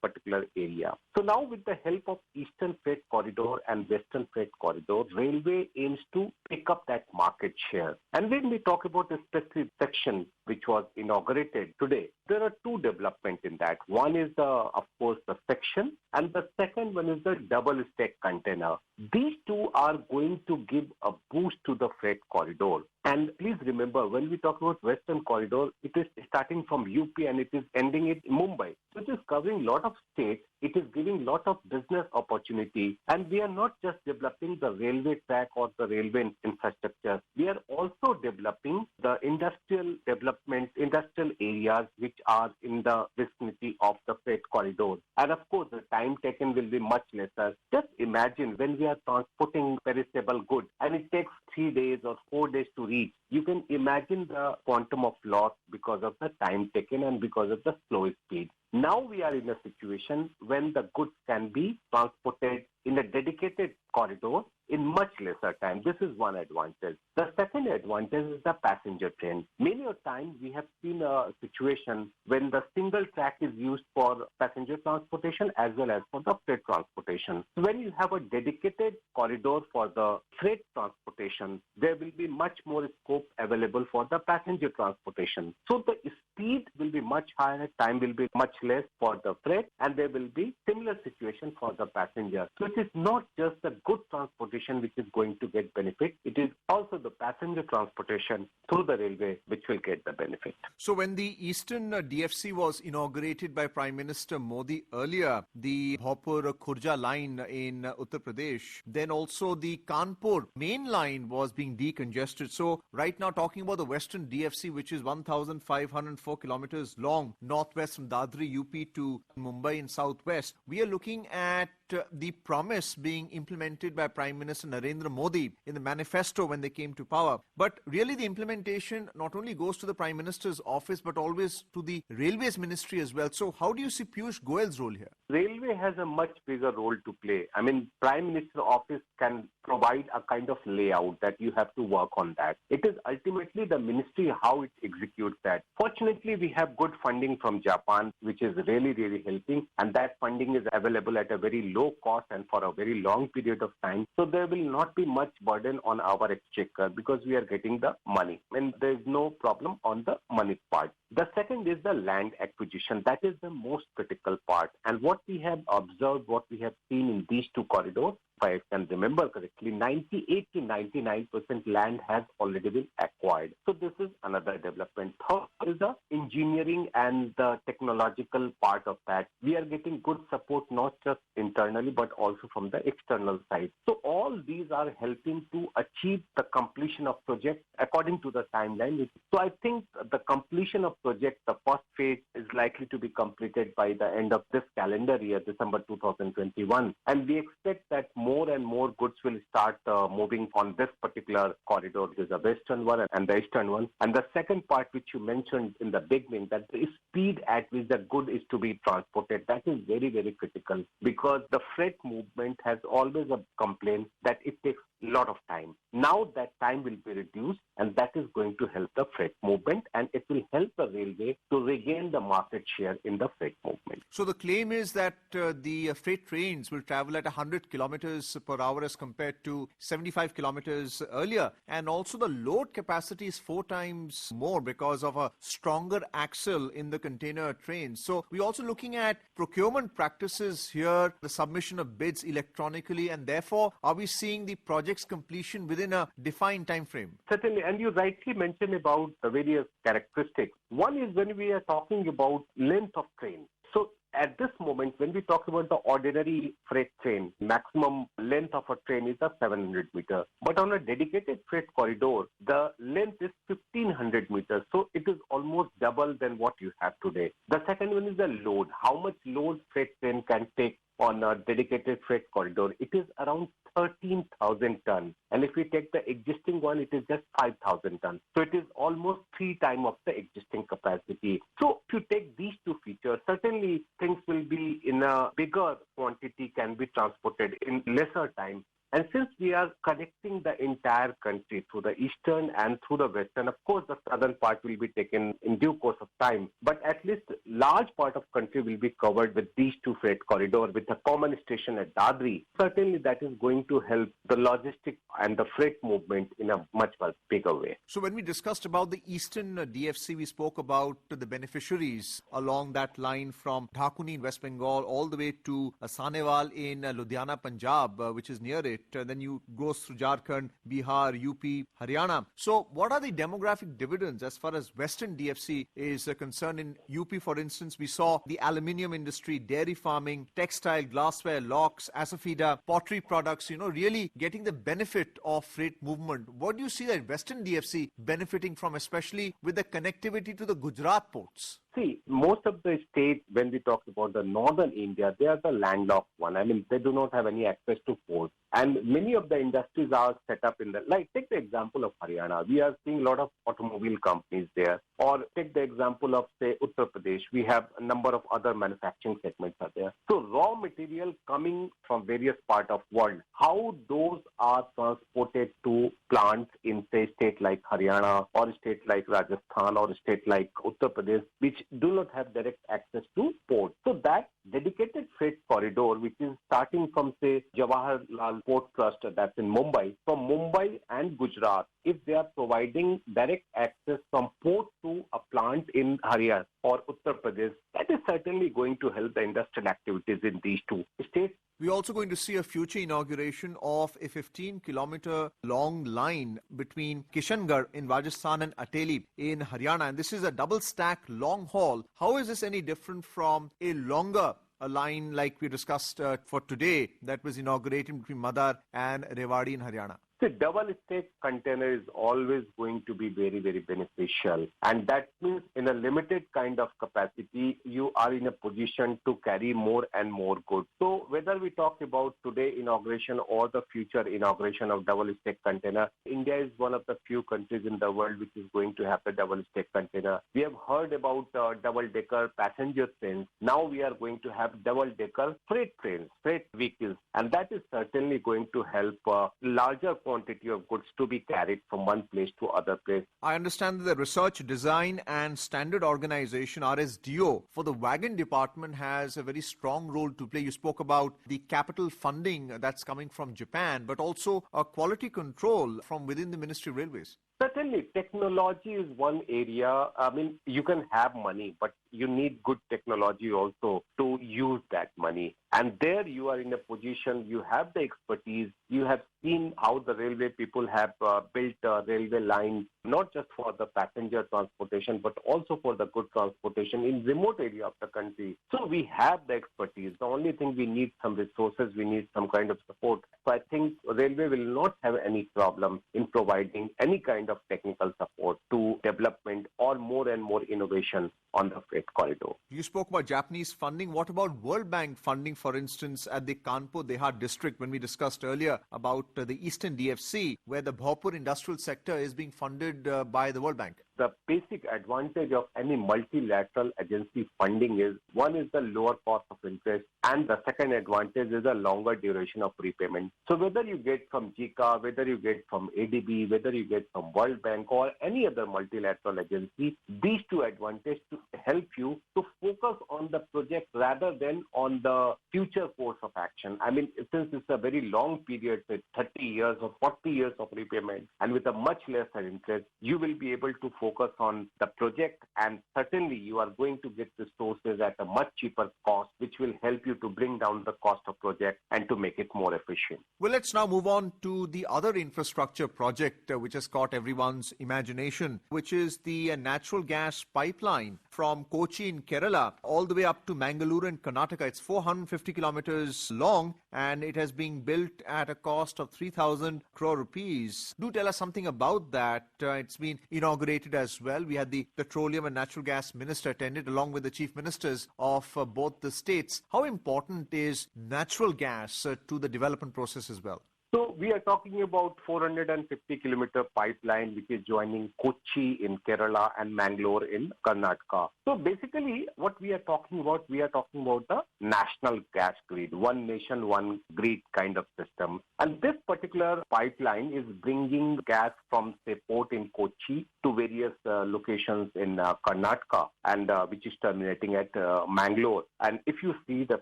particular area. So now with the help of Eastern Freight Corridor and Western Freight Corridor, railway aims to pick up that market share. And when we talk about the specific section which was inaugurated today, there are two developments in that. One is of course, the section, and the second one is the double stack container. These two are going to give a boost to the freight corridor. And please remember, when we talk about Western Corridor, it is starting from UP and it is ending in Mumbai. So it is covering a lot of states. It is giving a lot of business opportunity. And we are not just developing the railway track or the railway infrastructure. We are also developing the industrial development, industrial areas which are in the vicinity of the freight corridor. And of course, the time taken will be much lesser. Just imagine when we are transporting perishable goods and it takes 3 days or 4 days to reach. You can imagine the quantum of loss because of the time taken and because of the slow speed. Now we are in a situation when the goods can be transported in a dedicated corridor in much lesser time. This is one advantage. The second advantage is the passenger train. Many a time we have seen a situation when the single track is used for passenger transportation as well as for the freight transportation. So when you have a dedicated corridor for the freight transportation, there will be much more scope available for the passenger transportation. So the speed will be much higher, time will be much less for the freight, and there will be similar situation for the passenger. So it is not just the goods transportation which is going to get benefit, it is also the passenger transportation through the railway which will get the benefit. So when the Eastern DFC was inaugurated by Prime Minister Modi earlier, the Bhopur-Khurja line in Uttar Pradesh, then also the Kanpur main line was being decongested. So right now talking about the Western DFC, which is 1,504 kilometers long, northwest from Dadri, UP to Mumbai in southwest, we are looking at the promise being implemented by Prime Minister Narendra Modi in the manifesto when they came to power. But really the implementation not only goes to the Prime Minister's office but always to the Railways Ministry as well. So how do you see Piyush Goyal's role here? Railway has a much bigger role to play. I mean, Prime Minister's office can provide a kind of layout that you have to work on that. It is ultimately the ministry how it executes that. Fortunately, we have good funding from Japan, which is really, really helping, and that funding is available at a very low cost and for a very long period of time. So there will not be much burden on our exchequer because we are getting the money and there is no problem on the money part. The second is the land acquisition. That is the most critical part. And what we have observed, what we have seen in these two corridors, if I can remember correctly, 98 to 99% land has already been acquired. So this is another development. Third is the engineering and the technological part of that. We are getting good support not just internally but also from the external side. So all these are helping to achieve the completion of projects according to the timeline. So I think the completion of project, the first phase is likely to be completed by the end of this calendar year, December 2021. And we expect that more and more goods will start moving on this particular corridor. There's a western one and the eastern one. And the second part which you mentioned in the beginning, that the speed at which the good is to be transported, that is very, very critical because the freight movement has always a complaint that it takes a lot of time. Now that time will be reduced and that is going to help the freight movement and it will help the railway to regain the market share in the freight movement. So the claim is that the freight trains will travel at 100 kilometers per hour as compared to 75 kilometers earlier. And also the load capacity is 4 times more because of a stronger axle in the container trains. So we're also looking at procurement practices here, the submission of bids electronically, and therefore are we seeing the project's completion within a defined time frame? Certainly, and you rightly mentioned about the various characteristics. One is when we are talking about length of train. So at this moment, when we talk about the ordinary freight train, maximum length of a train is a 700 meters. But on a dedicated freight corridor, the length is 1500 meters. So it is almost double than what you have today. The second one is the load. How much load freight train can take on a dedicated freight corridor? It is around 13,000 tons. And if we take the existing one, it is just 5,000 tons. So it is almost 3 times of the existing capacity. So if you take these two features, certainly things will be in a bigger quantity, can be transported in lesser time. And since we are connecting the entire country through the eastern and through the western, of course, the southern part will be taken in due course of time. But at least large part of country will be covered with these two freight corridors with a common station at Dadri. Certainly that is going to help the logistic and the freight movement in a much bigger way. So when we discussed about the eastern DFC, we spoke about the beneficiaries along that line from Dhakuni in West Bengal all the way to Sanewal in Ludhiana, Punjab, which is near it. Then you go through Jharkhand, Bihar, UP, Haryana. So what are the demographic dividends as far as Western DFC is concerned? In UP, for instance, we saw the aluminium industry, dairy farming, textile, glassware, locks, asafoetida, pottery products, really getting the benefit of freight movement. What do you see that Western DFC benefiting from, especially with the connectivity to the Gujarat ports? See, most of the states, when we talk about the northern India, they are the landlocked one. I mean, they do not have any access to ports. And many of the industries are set up in take the example of Haryana. We are seeing a lot of automobile companies there. Or take the example of, say, Uttar Pradesh. We have a number of other manufacturing segments are there. So raw material coming from various parts of world, how those are transported to plants in, say, state like Haryana or state like Rajasthan or state like Uttar Pradesh, which do not have direct access to ports. So that dedicated freight corridor, which is starting from, say, Jawaharlal Port Trust, that's in Mumbai, from Mumbai and Gujarat, if they are providing direct access from port to a plant in Haryana or Uttar Pradesh, that is certainly going to help the industrial activities in these two states. We're also going to see a future inauguration of a 15-kilometer long line between Kishangarh in Rajasthan and Ateli in Haryana. And this is a double-stack long haul. How is this any different from a longer line like we discussed for today that was inaugurated between Madar and Rewari in Haryana? The double-stack container is always going to be very, very beneficial. And that means in a limited kind of capacity, you are in a position to carry more and more goods. So whether we talk about today inauguration or the future inauguration of double-stack container, India is one of the few countries in the world which is going to have the double-stack container. We have heard about double-decker passenger trains. Now we are going to have double-decker freight trains, freight vehicles. And that is certainly going to help larger quantity of goods to be carried from one place to other place. I understand that the Research, Design and Standard Organization, RSDO, for the wagon department has a very strong role to play. You spoke about the capital funding that's coming from Japan, but also a quality control from within the Ministry of Railways. Certainly, technology is one area. I mean, you can have money, but you need good technology also to use that money. And there you are in a position, you have the expertise, you have seen how the railway people have built a railway line, not just for the passenger transportation, but also for the goods transportation in remote area of the country. So we have the expertise. The only thing we need some resources, we need some kind of support. So I think railway will not have any problem in providing any kind of technical support to development or more and more innovation on the freight corridor. You spoke about Japanese funding. What about World Bank funding, for instance, at the Kanpur-Dehad district when we discussed earlier about the Eastern DFC, where the Bhopur industrial sector is being funded by the World Bank? The basic advantage of any multilateral agency funding is, one is the lower cost of interest, and the second advantage is a longer duration of repayment. So whether you get from JICA, whether you get from ADB, whether you get from World Bank or any other multilateral agency, these two advantages to help you to focus on the project rather than on the future course of action. I mean, since it's a very long period, say 30 years or 40 years of repayment, and with a much lesser interest, you will be able to focus on the project, and certainly you are going to get resources at a much cheaper cost, which will help you to bring down the cost of project and to make it more efficient. Well, let's now move on to the other infrastructure project which has caught everyone's imagination, which is the natural gas pipeline from Kochi in Kerala all the way up to Mangaluru in Karnataka. It's 450 kilometers long and it has been built at a cost of 3,000 crore rupees. Do tell us something about that. It's been inaugurated as well. We had the Petroleum and Natural Gas Minister attended along with the Chief Ministers of both the states. How important is natural gas to the development process as well? So we are talking about 450-kilometer pipeline which is joining Kochi in Kerala and Mangalore in Karnataka. So basically what we are talking about the national gas grid, one nation, one grid kind of system. And this particular pipeline is bringing gas from, say, port in Kochi to various locations in Karnataka, and which is terminating at Mangalore. And if you see the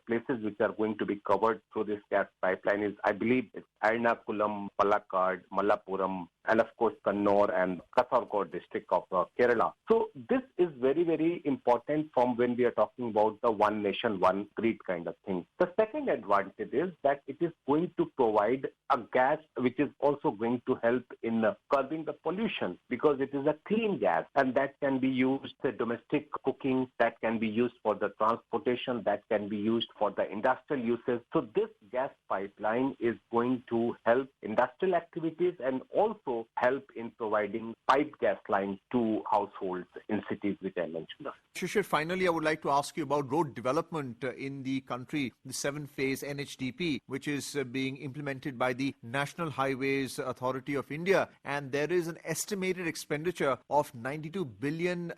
places which are going to be covered through this gas pipeline is, I believe, it's Ernakulam, Palakkad, Malappuram, and of course Kannur and Kasaragod district of Kerala. So this is very, very important from when we are talking about the one nation, one grid kind of thing. The second advantage is that it is going to provide a gas which is also going to help in curbing the pollution, because it is a clean gas and that can be used for domestic cooking, that can be used for the transportation, that can be used for the industrial uses. So this gas pipeline is going to help industrial activities and also help in providing piped gas lines to households in cities which I mentioned. Shishir, finally, I would like to ask you about road development in the country, the 7-phase NHDP, which is being implemented by the National Highways Authority of India. And there is an estimated expenditure of $92 billion,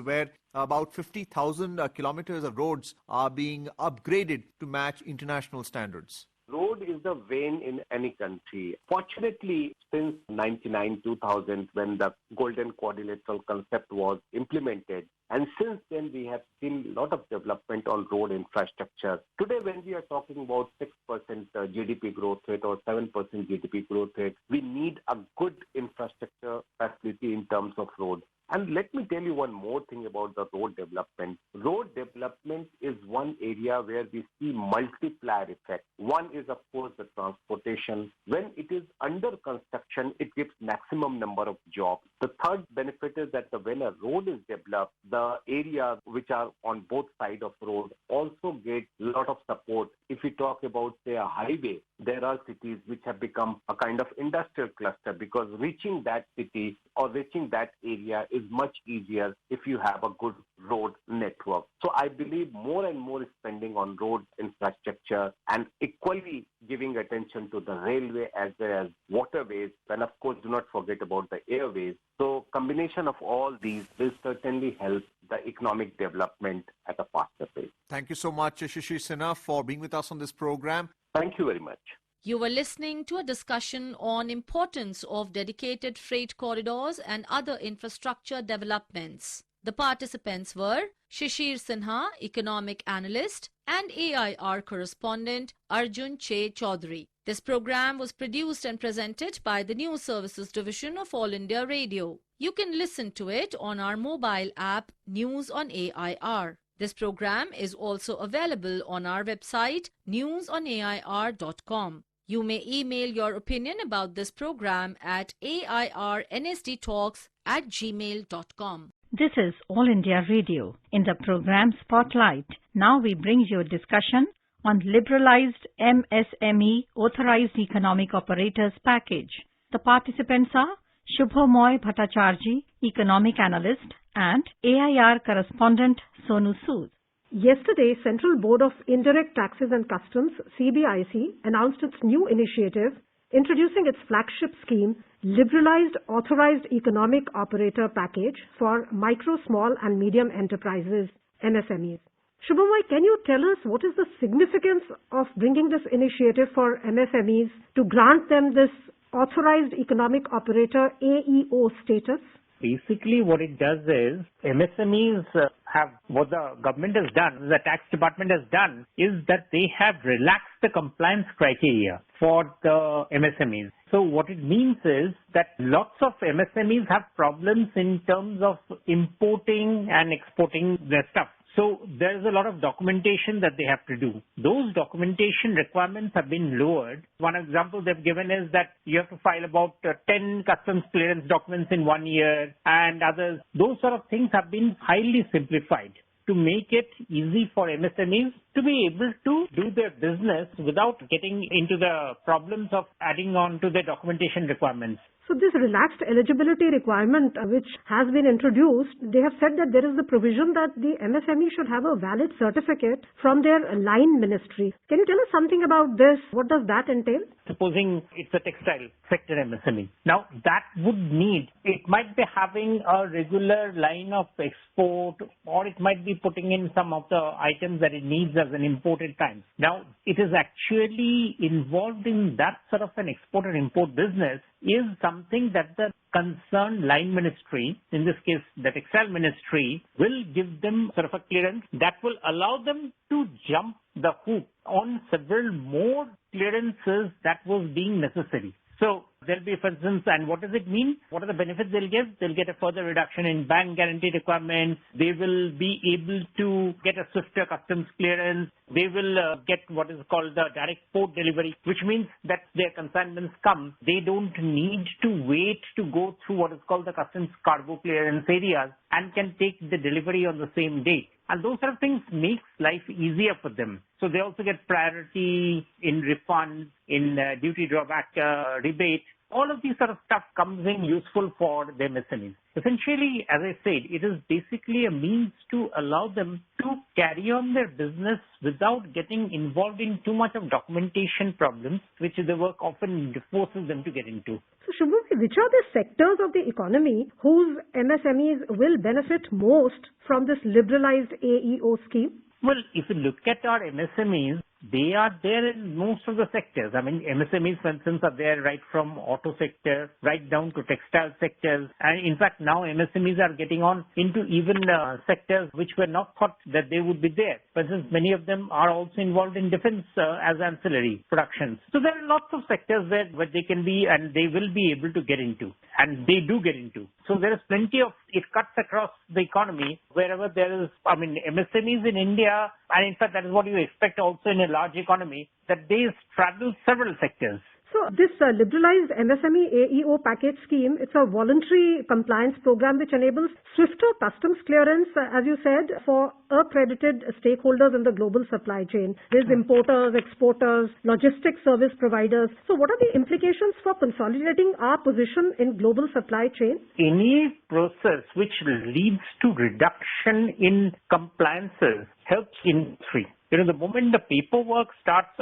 where about 50,000 kilometers of roads are being upgraded to match international standards. Road is the vein in any country. Fortunately, since 1999-2000, when the Golden Quadrilateral concept was implemented, and since then we have seen a lot of development on road infrastructure. Today, when we are talking about 6% GDP growth rate or 7% GDP growth rate, we need a good infrastructure facility in terms of road. And let me tell you one more thing about the road development. Road development is one area where we see multiplier effect. One is, of course, the transportation. When it is under construction, it gives maximum number of jobs. The third benefit is that when a road is developed, the areas which are on both sides of road also get a lot of support. If we talk about, say, a highway, there are cities which have become a kind of industrial cluster, because reaching that city or reaching that area is much easier if you have a good road network. So I believe more and more spending on road infrastructure and equally giving attention to the railway as well as waterways, and of course do not forget about the airways. So combination of all these will certainly help the economic development at a faster pace. Thank you so much, Shishir Sinha, for being with us on this program. Thank you very much. You were listening to a discussion on importance of dedicated freight corridors and other infrastructure developments. The participants were Shishir Sinha, economic analyst, and AIR correspondent Arjun Che Chaudhary. This program was produced and presented by the News Services Division of All India Radio. You can listen to it on our mobile app News on AIR. This program is also available on our website newsonair.com. You may email your opinion about this program at airnsdtalks@gmail.com. This is All India Radio. In the program Spotlight, now we bring you a discussion on liberalized MSME Authorized Economic Operators Package. The participants are Shubhomoy Bhattacharjee, economic analyst, and AIR correspondent Sonu Sood. Yesterday, Central Board of Indirect Taxes and Customs, CBIC, announced its new initiative, introducing its flagship scheme, Liberalized Authorized Economic Operator Package for Micro, Small and Medium Enterprises, MSMEs. Shubhamoy, can you tell us what is the significance of bringing this initiative for MSMEs to grant them this Authorized Economic Operator AEO status? Basically, what it does is MSMEs have what the government has done, the tax department has done, is that they have relaxed the compliance criteria for the MSMEs. So what it means is that lots of MSMEs have problems in terms of importing and exporting their stuff. So there is a lot of documentation that they have to do. Those documentation requirements have been lowered. One example they've given is that you have to file about 10 customs clearance documents in 1 year and others. Those sort of things have been highly simplified to make it easy for MSMEs to be able to do their business without getting into the problems of adding on to their documentation requirements. So this relaxed eligibility requirement which has been introduced, they have said that there is the provision that the MSME should have a valid certificate from their line ministry. Can you tell us something about this? What does that entail? Supposing it's a textile sector MSME. Now that would need, it might be having a regular line of export, or it might be putting in some of the items that it needs as an import at times. Now it is actually involved in that sort of an export and import business is something that the concerned line ministry, in this case the textile ministry, will give them sort of a clearance that will allow them to jump the hoop on several more clearances that was being necessary. So there'll be, for instance, and what does it mean? What are the benefits they'll give? They'll get a further reduction in bank guarantee requirements. They will be able to get a swifter customs clearance. They will get what is called the direct port delivery, which means that their consignments come. They don't need to wait to go through what is called the customs cargo clearance areas and can take the delivery on the same day. And those sort of things makes life easier for them. So they also get priority in refunds, in duty drawback rebate. All of these sort of stuff comes in useful for the MSMEs. Essentially, as I said, it is basically a means to allow them to carry on their business without getting involved in too much of documentation problems, which the work often forces them to get into. So Shubhamoy, which are the sectors of the economy whose MSMEs will benefit most from this liberalized AEO scheme? Well, if you look at our MSMEs, they are there in most of the sectors. I mean, MSMEs, for instance, are there right from auto sector, right down to textile sectors. And in fact, now MSMEs are getting on into even sectors which were not thought that they would be there. For instance, many of them are also involved in defense as ancillary productions. So there are lots of sectors there where they can be and they will be able to get into. And they do get into. So there is plenty of, it cuts across the economy wherever there is, I mean, MSMEs in India, and in fact that is what you expect also in a large economy, that they straddle several sectors. So this liberalized MSME AEO package scheme, it's a voluntary compliance program which enables swifter customs clearance, as you said, for accredited stakeholders in the global supply chain. There's importers, exporters, logistics service providers. So what are the implications for consolidating our position in global supply chain? Any process which leads to reduction in compliances helps industry. You know, the moment the paperwork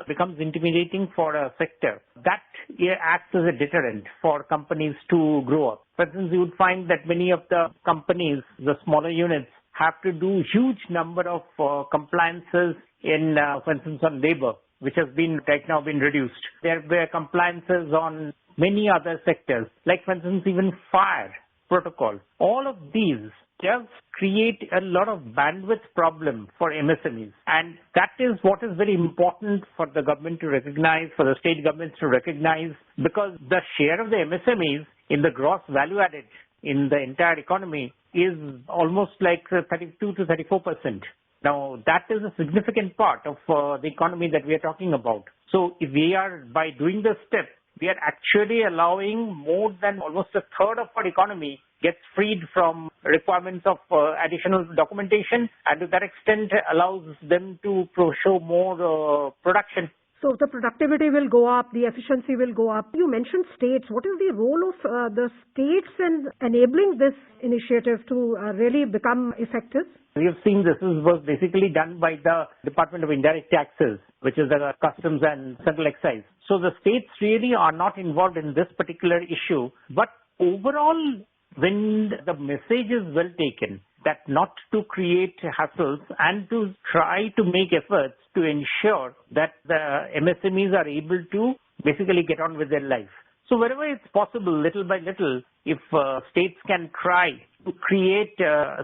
becomes intimidating for a sector, that acts as a deterrent for companies to grow up. For instance, you would find that many of the companies, the smaller units, have to do huge number of compliances in, for instance, on labor. which has been right now been reduced. There were compliances on many other sectors, like for instance even fire protocol. All of these just create a lot of bandwidth problem for MSMEs, and that is what is very important for the government to recognize, for the state governments to recognize, because the share of the MSMEs in the gross value added in the entire economy is almost like 32 to 34%. Now, that is a significant part of the economy that we are talking about. So, if we are, by doing this step, we are actually allowing more than almost a third of our economy gets freed from requirements of additional documentation, and to that extent allows them to show more production. So the productivity will go up, the efficiency will go up. You mentioned states. What is the role of the states in enabling this initiative to really become effective? We have seen this was basically done by the Department of Indirect Taxes, which is the Customs and Central Excise. So the states really are not involved in this particular issue. But overall, when the message is well taken, that not to create hassles and to try to make efforts to ensure that the MSMEs are able to basically get on with their life. So wherever it's possible, little by little, if states can try to create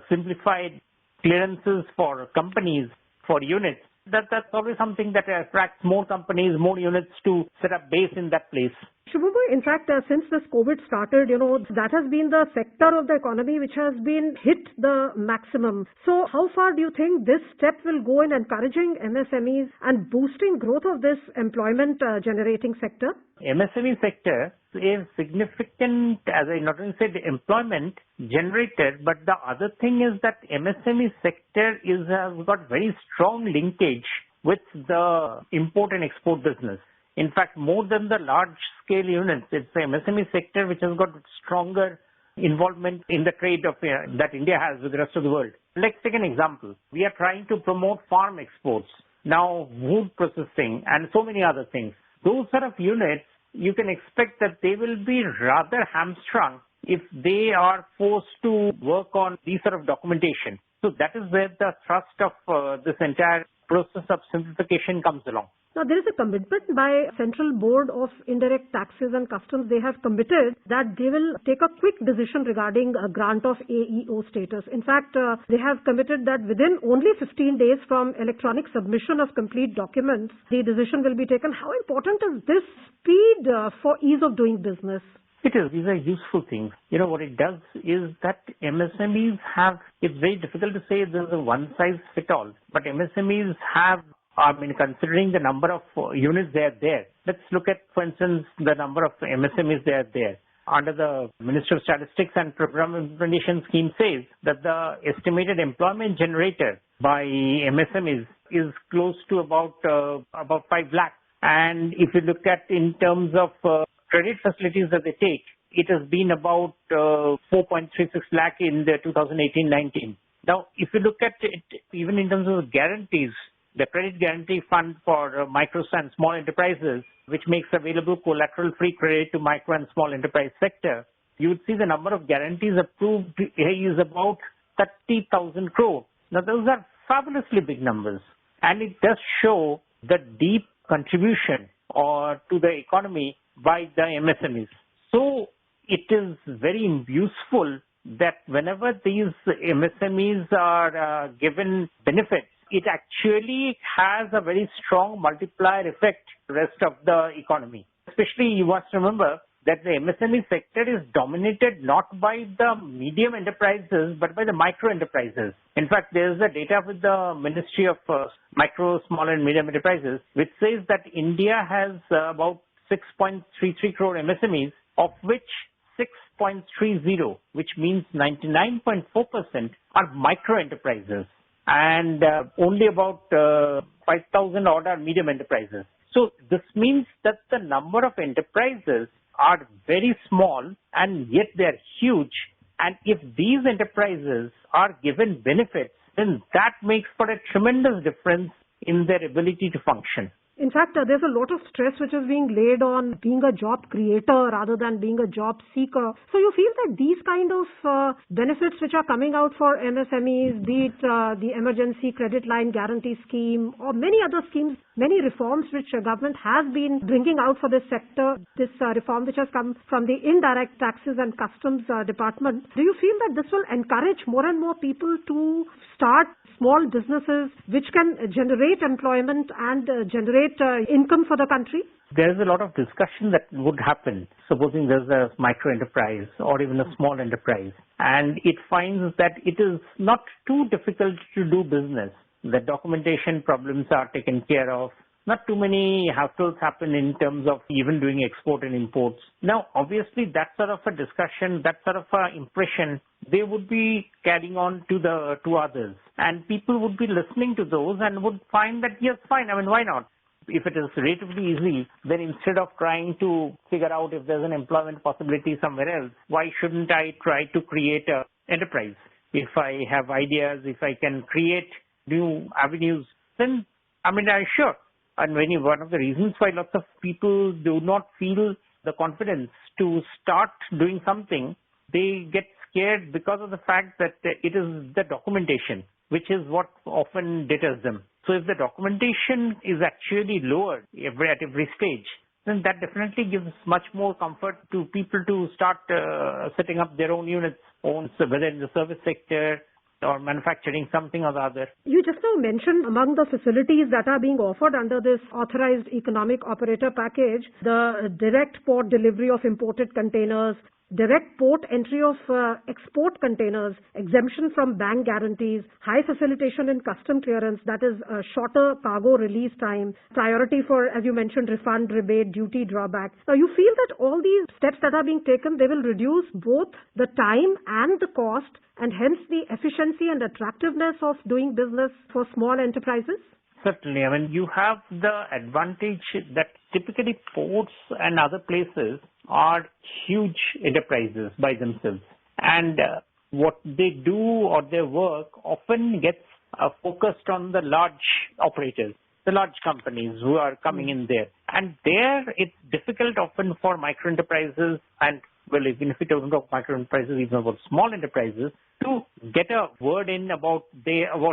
simplified clearances for companies, for units, that's always something that attracts more companies, more units to set up base in that place. Shubhabu, in fact, since this COVID started, that has been the sector of the economy which has been hit the maximum. So how far do you think this step will go in encouraging MSMEs and boosting growth of this employment generating sector? MSME sector is significant, as I not only said, employment generated, but the other thing is that MSME sector has got very strong linkage with the import and export business. In fact, more than the large-scale units, it's the MSME sector which has got stronger involvement in the trade of that India has with the rest of the world. Let's take an example. We are trying to promote farm exports, now wood processing, and so many other things. Those sort of units, you can expect that they will be rather hamstrung if they are forced to work on these sort of documentation. So that is where the thrust of this entire process of simplification comes along. Now, there is a commitment by Central Board of Indirect Taxes and Customs. They have committed that they will take a quick decision regarding a grant of AEO status. In fact, they have committed that within only 15 days from electronic submission of complete documents, the decision will be taken. How important is this speed for ease of doing business? It is. These are useful things. What it does is that MSMEs have, it's very difficult to say there's a one-size-fits-all, but MSMEs have, considering the number of units they are there. Let's look at, for instance, the number of MSMEs they are there. Under the Ministry of Statistics and Program Implementation Scheme says that the estimated employment generated by MSMEs is close to about 5 lakhs. And if you look at in terms of credit facilities that they take, it has been about 4.36 lakh in the 2018-19. Now, if you look at it, even in terms of guarantees, the Credit Guarantee Fund for micro and small enterprises, which makes available collateral-free credit to micro and small enterprise sector, you would see the number of guarantees approved is about 30,000 crore. Now, those are fabulously big numbers, and it does show the deep contribution to the economy by the MSMEs. So, it is very useful that whenever these MSMEs are given benefits, it actually has a very strong multiplier effect to the rest of the economy. Especially, you must remember that the MSME sector is dominated not by the medium enterprises, but by the micro enterprises. In fact, there is a data with the Ministry of Micro, Small and Medium Enterprises, which says that India has about 6.33 crore MSMEs, of which 6.30, which means 99.4%, are micro enterprises, and only about 5,000 odd are medium enterprises. So this means that the number of enterprises are very small, and yet they are huge. And if these enterprises are given benefits, then that makes for a tremendous difference in their ability to function. In fact, there's a lot of stress which is being laid on being a job creator rather than being a job seeker. So you feel that these kind of benefits which are coming out for MSMEs, be it the emergency credit line guarantee scheme or many other schemes, many reforms which government has been bringing out for this sector, this reform which has come from the indirect taxes and customs department, do you feel that this will encourage more and more people to start small businesses which can generate employment and generate income for the country? There is a lot of discussion that would happen, supposing there's a micro enterprise or even a small enterprise, and it finds that it is not too difficult to do business. The documentation problems are taken care of. Not too many hassles happen in terms of even doing export and imports. Now, obviously, that sort of a discussion, that sort of a impression, they would be carrying on to others. And people would be listening to those and would find that, yes, fine, I mean, why not? If it is relatively easy, then instead of trying to figure out if there's an employment possibility somewhere else, why shouldn't I try to create an enterprise? If I have ideas, if I can create new avenues, then, I mean, I'm sure. And one of the reasons why lots of people do not feel the confidence to start doing something, they get scared because of the fact that it is the documentation, which is what often deters them. So if the documentation is actually lowered at every stage, then that definitely gives much more comfort to people to start setting up their own units, whether in the service sector or manufacturing something or the other. You just now mentioned among the facilities that are being offered under this authorized economic operator package, the direct port delivery of imported containers, direct port entry of export containers, exemption from bank guarantees, high facilitation in custom clearance, that is shorter cargo release time, priority for, as you mentioned, refund, rebate, duty drawback. Now, you feel that all these steps that are being taken, they will reduce both the time and the cost, and hence the efficiency and attractiveness of doing business for small enterprises? Certainly. I mean, you have the advantage that typically ports and other places are huge enterprises by themselves. And what they do or their work often gets focused on the large operators, the large companies who are coming in there. And there it's difficult often for micro enterprises and, well, even if we don't talk micro enterprises, even about small enterprises, to get a word in about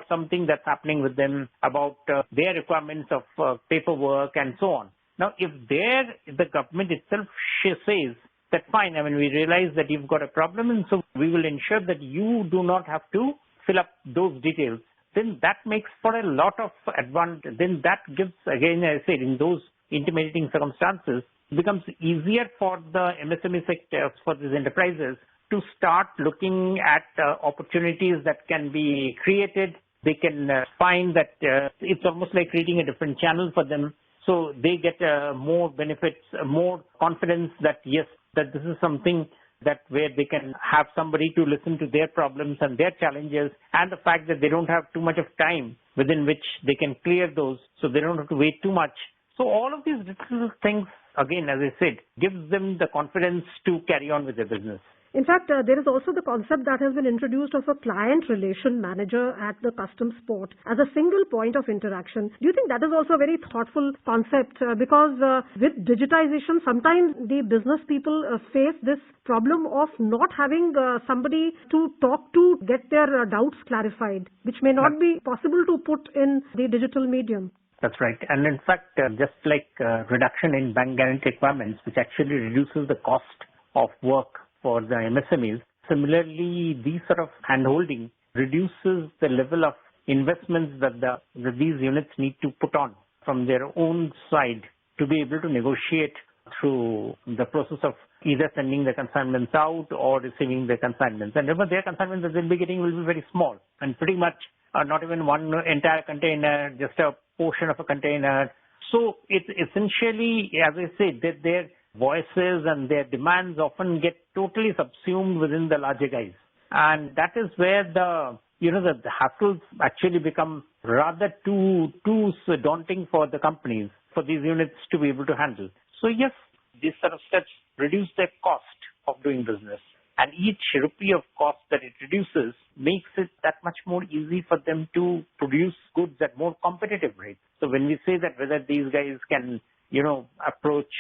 something that's happening with them, about their requirements of paperwork and so on. Now, if the government itself says that, fine, I mean, we realize that you've got a problem, and so we will ensure that you do not have to fill up those details, then that makes for a lot of advantage. Then that gives, again, as I said, in those intimidating circumstances, it becomes easier for the MSME sector, for these enterprises, to start looking at opportunities that can be created. They can find that it's almost like creating a different channel for them. So they get more benefits, more confidence that, yes, that this is something that where they can have somebody to listen to their problems and their challenges, and the fact that they don't have too much of time within which they can clear those, so they don't have to wait too much. So all of these little things, again, as I said, gives them the confidence to carry on with their business. In fact, there is also the concept that has been introduced of a client relation manager at the customs port as a single point of interaction. Do you think that is also a very thoughtful concept? Because with digitization, sometimes the business people face this problem of not having somebody to talk to, get their doubts clarified, which may not be possible to put in the digital medium. That's right. And in fact, just like reduction in bank guarantee requirements, which actually reduces the cost of work for the MSMEs, similarly, these sort of handholding reduces the level of investments that these units need to put on from their own side to be able to negotiate through the process of either sending the consignments out or receiving the consignments. And remember, their consignments that they'll be getting will be very small and pretty much not even one entire container, just a portion of a container. So it's essentially, as I said, that their voices and their demands often get totally subsumed within the larger guys. And that is where the hassles actually become rather too daunting for the companies, for these units to be able to handle. So yes, these sort of steps reduce their cost of doing business. And each rupee of cost that it reduces makes it that much more easy for them to produce goods at more competitive rates. So when we say that whether these guys can approach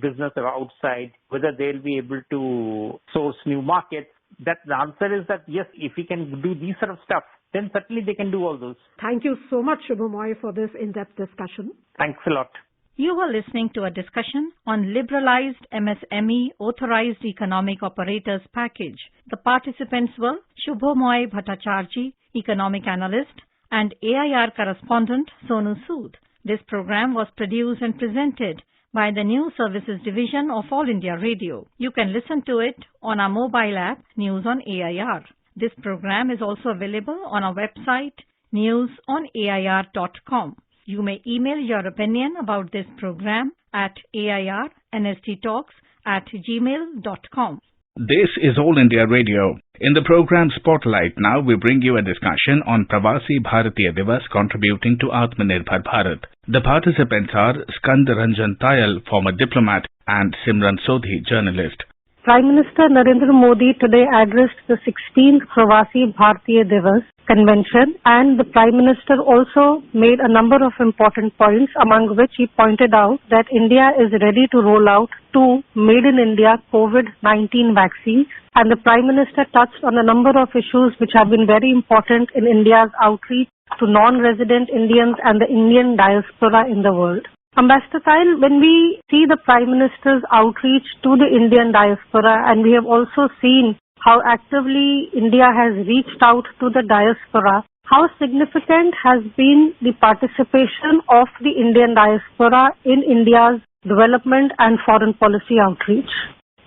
business outside, whether they'll be able to source new markets, that the answer is that yes, if we can do these sort of stuff, then certainly they can do all those. Thank you so much, Shubhamoy, for this in-depth discussion. Thanks a lot. You were listening to a discussion on Liberalized MSME Authorized Economic Operators Package. The participants were Shubhamoy Bhattacharjee, Economic Analyst, and AIR Correspondent Sonu Sood. This program was produced and presented by the News Services Division of All India Radio. You can listen to it on our mobile app, News on AIR. This program is also available on our website, newsonair.com. You may email your opinion about this program at airnsttalks@gmail.com. This is All India Radio. In the program Spotlight now, we bring you a discussion on Pravasi Bharatiya Divas contributing to Atmanirbhar Bharat. The participants are Skand Ranjan Tayal, former diplomat, and Simran Sodhi, journalist. Prime Minister Narendra Modi today addressed the 16th Pravasi Bharatiya Divas convention, and the Prime Minister also made a number of important points, among which he pointed out that India is ready to roll out 2 Made in India COVID-19 vaccines, and the Prime Minister touched on a number of issues which have been very important in India's outreach to non-resident Indians and the Indian diaspora in the world. Ambassador Tayal, when we see the Prime Minister's outreach to the Indian diaspora, and we have also seen how actively India has reached out to the diaspora, how significant has been the participation of the Indian diaspora in India's development and foreign policy outreach?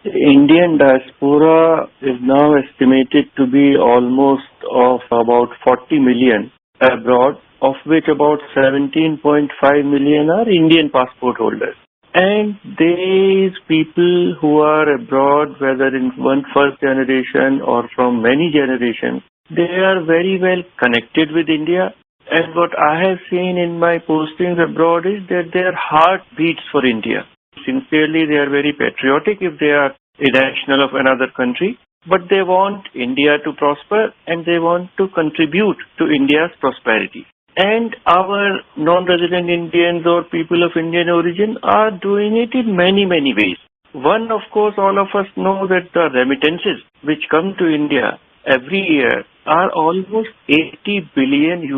The Indian diaspora is now estimated to be almost of about 40 million abroad, of which about 17.5 million are Indian passport holders. And these people who are abroad, whether in one first generation or from many generations, they are very well connected with India. And what I have seen in my postings abroad is that their heart beats for India. Sincerely, they are very patriotic if they are a national of another country, but they want India to prosper and they want to contribute to India's prosperity. And our non-resident Indians or people of Indian origin are doing it in many, many ways. One, of course, all of us know that the remittances which come to India every year are almost $80 billion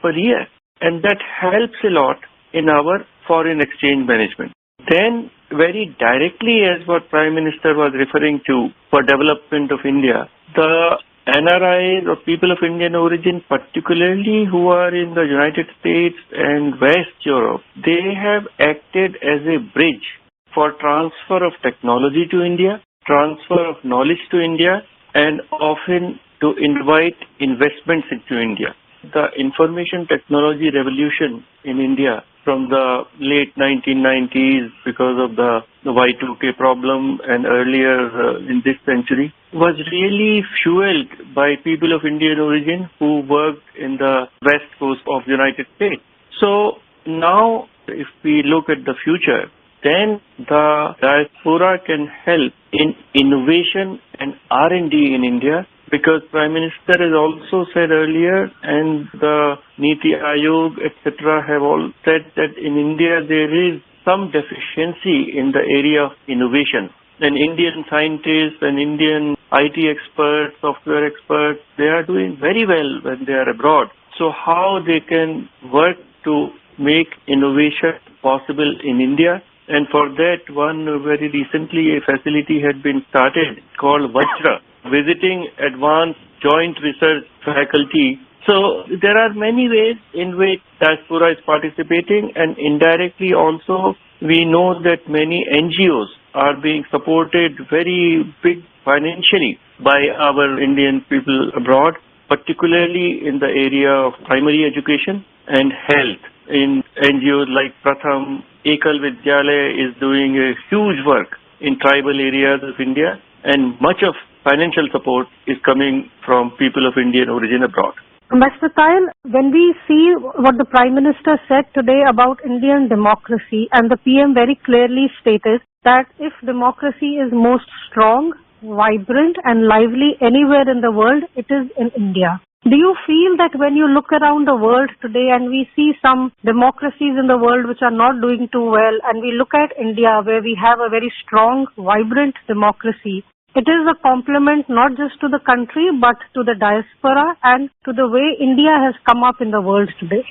per year. And that helps a lot in our foreign exchange management. Then, very directly, as what Prime Minister was referring to for development of India, the NRIs or people of Indian origin, particularly who are in the United States and West Europe, they have acted as a bridge for transfer of technology to India, transfer of knowledge to India, and often to invite investments into India. The information technology revolution in India from the late 1990s because of the Y2K problem and earlier in this century was really fueled by people of Indian origin who worked in the west coast of the United States. So now if we look at the future, then the diaspora can help in innovation and R&D in India, because Prime Minister has also said earlier, and the Niti Aayog, etc. have all said that in India there is some deficiency in the area of innovation. And Indian scientists and Indian IT experts, software experts, they are doing very well when they are abroad. So how they can work to make innovation possible in India? And for that, very recently a facility had been started called Vajra, visiting advanced joint research faculty. So there are many ways in which diaspora is participating, and indirectly also we know that many NGOs are being supported very big financially by our Indian people abroad, particularly in the area of primary education and health. In NGOs like Pratham, Ekal Vidyalaya is doing a huge work in tribal areas of India, and much of financial support is coming from people of Indian origin abroad. Ambassador Tayal, when we see what the Prime Minister said today about Indian democracy, and the PM very clearly stated that if democracy is most strong, vibrant and lively anywhere in the world, it is in India. Do you feel that when you look around the world today and we see some democracies in the world which are not doing too well, and we look at India where we have a very strong, vibrant democracy, It is a compliment not just to the country but to the diaspora and to the way India has come up in the world today.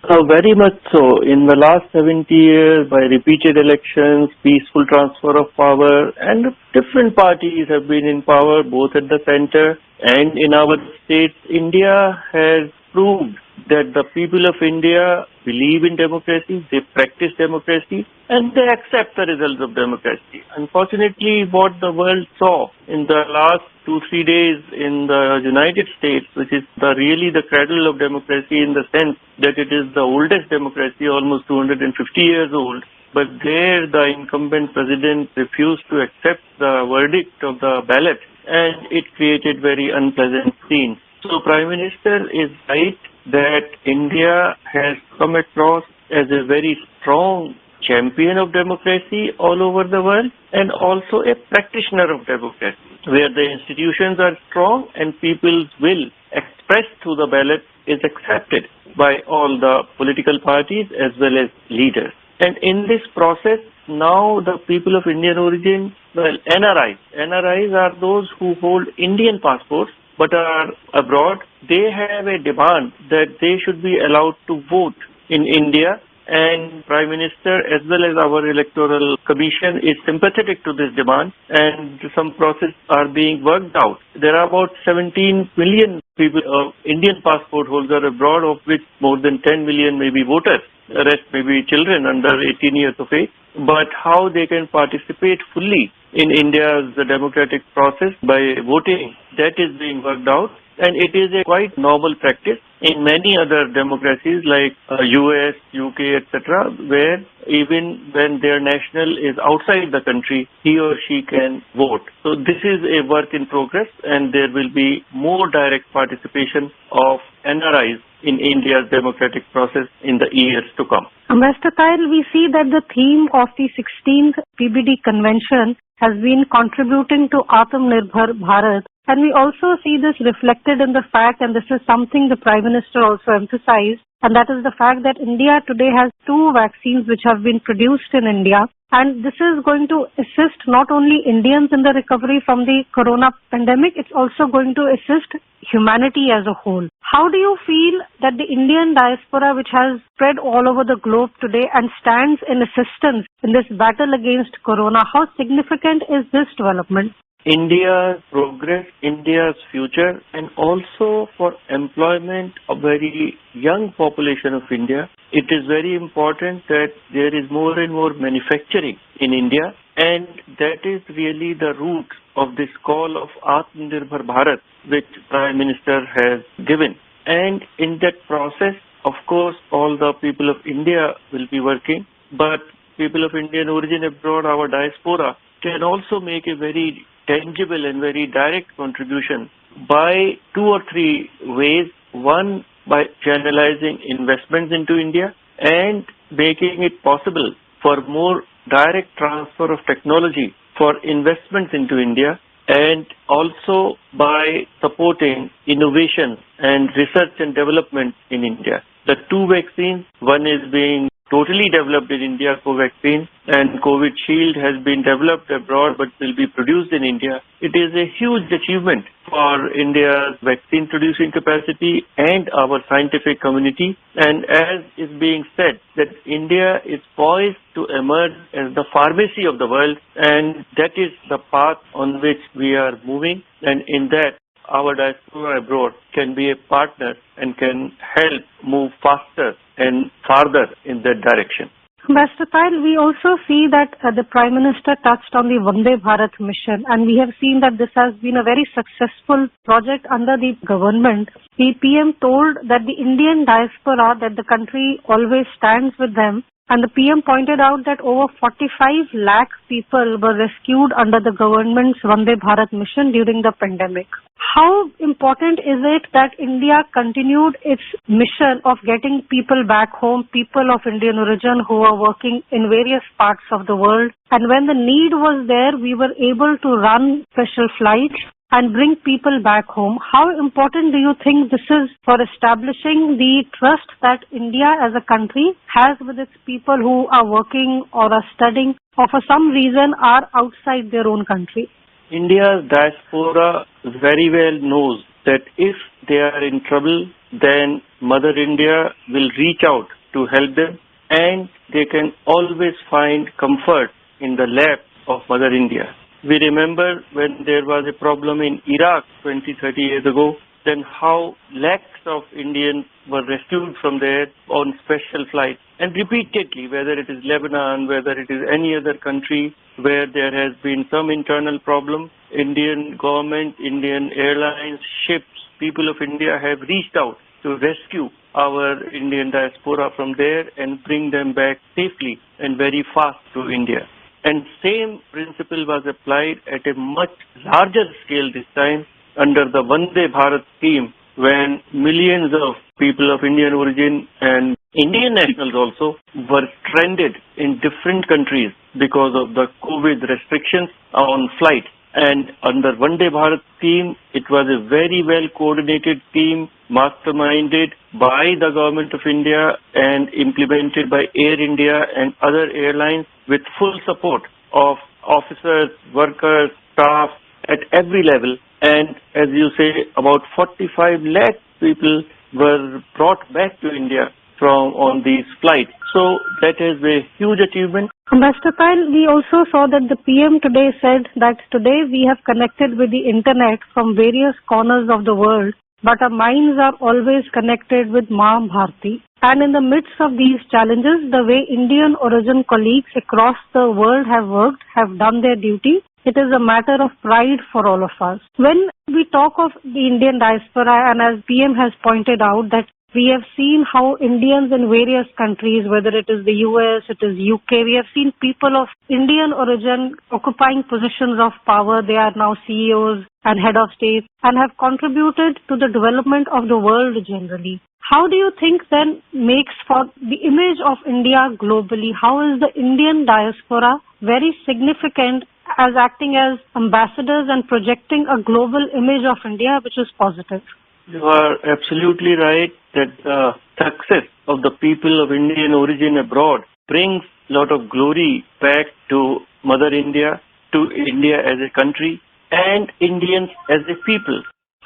Very much so. In the last 70 years, by repeated elections, peaceful transfer of power, and different parties have been in power both at the center and in our states, India has proved that the people of India believe in democracy, they practice democracy, and they accept the results of democracy. Unfortunately, what the world saw in the last 2-3 days in the United States, which is really the cradle of democracy in the sense that it is the oldest democracy, almost 250 years old, but there the incumbent president refused to accept the verdict of the ballot, and it created very unpleasant scenes. So Prime Minister is right that India has come across as a very strong champion of democracy all over the world and also a practitioner of democracy, where the institutions are strong and people's will expressed through the ballot is accepted by all the political parties as well as leaders. And in this process, now the people of Indian origin, well, NRIs are those who hold Indian passports but are abroad. They have a demand that they should be allowed to vote in India, and Prime Minister as well as our Electoral Commission is sympathetic to this demand, and some process are being worked out. There are about 17 million people of Indian passport holders abroad, of which more than 10 million may be voters. The rest may be children under 18 years of age. But how they can participate fully in India's democratic process by voting, that is being worked out. And it is a quite normal practice in many other democracies like US, UK, etc., where even when their national is outside the country, he or she can vote. So this is a work in progress, and there will be more direct participation of NRIs in India's democratic process in the years to come. Mr. Kyle, we see that the theme of the 16th PBD convention has been contributing to Atmanirbhar Bharat. And we also see this reflected in the fact, and this is something the Prime Minister also emphasized, and that is the fact that India today has 2 vaccines which have been produced in India. And this is going to assist not only Indians in the recovery from the corona pandemic, it's also going to assist humanity as a whole. How do you feel that the Indian diaspora, which has spread all over the globe today and stands in assistance in this battle against corona, how significant is this development? India's progress, India's future, and also for employment of very young population of India, it is very important that there is more and more manufacturing in India, and that is really the root of this call of Atmanirbhar Bharat, which Prime Minister has given. And in that process, of course, all the people of India will be working, but people of Indian origin abroad, our diaspora, can also make a very tangible and very direct contribution by 2 or 3 ways. One, by channelizing investments into India and making it possible for more direct transfer of technology for investments into India, and also by supporting innovation and research and development in India. The 2 vaccines, one is being totally developed in India, Covaxin, and Covid Shield has been developed abroad but will be produced in India. It is a huge achievement for India's vaccine producing capacity and our scientific community. And as is being said, that India is poised to emerge as the pharmacy of the world, and that is the path on which we are moving, and in that our diaspora abroad can be a partner and can help move faster and farther in that direction. Mr. Kyle, we also see that the Prime Minister touched on the Vande Bharat mission, and we have seen that this has been a very successful project under the government. The PM told that the Indian diaspora, that the country always stands with them, and the PM pointed out that over 45 lakh people were rescued under the government's Vande Bharat mission during the pandemic. How important is it that India continued its mission of getting people back home, people of Indian origin who are working in various parts of the world? And when the need was there, we were able to run special flights and bring people back home. How important do you think this is for establishing the trust that India as a country has with its people who are working or are studying or for some reason are outside their own country? India's diaspora very well knows that if they are in trouble, then Mother India will reach out to help them, and they can always find comfort in the lap of Mother India. We remember when there was a problem in Iraq 20-30 years ago, then how lakhs of Indians were rescued from there on special flights. And repeatedly, whether it is Lebanon, whether it is any other country where there has been some internal problem, Indian government, Indian airlines, ships, people of India have reached out to rescue our Indian diaspora from there and bring them back safely and very fast to India. And same principle was applied at a much larger scale this time under the Vande Bharat scheme, when millions of people of Indian origin and Indian nationals also were stranded in different countries because of the COVID restrictions on flights. And under Vande Bharat scheme, it was a very well coordinated scheme, masterminded by the government of India and implemented by Air India and other airlines with full support of officers, workers, staff at every level. And as you say, about 45 lakh people were brought back to India from on these flights. So that is a huge achievement. Ambassador Kyle, we also saw that the PM today said that today we have connected with the internet from various corners of the world, but our minds are always connected with Ma Bharti. And in the midst of these challenges, the way Indian origin colleagues across the world have worked, have done their duty, it is a matter of pride for all of us. When we talk of the Indian diaspora, and as PM has pointed out, that we have seen how Indians in various countries, whether it is the US, it is UK, we have seen people of Indian origin occupying positions of power. They are now CEOs and head of state and have contributed to the development of the world generally. How do you think then makes for the image of India globally? How is the Indian diaspora very significant as acting as ambassadors and projecting a global image of India which is positive? You are absolutely right that the success of the people of Indian origin abroad brings a lot of glory back to Mother India, to India as a country, and Indians as a people.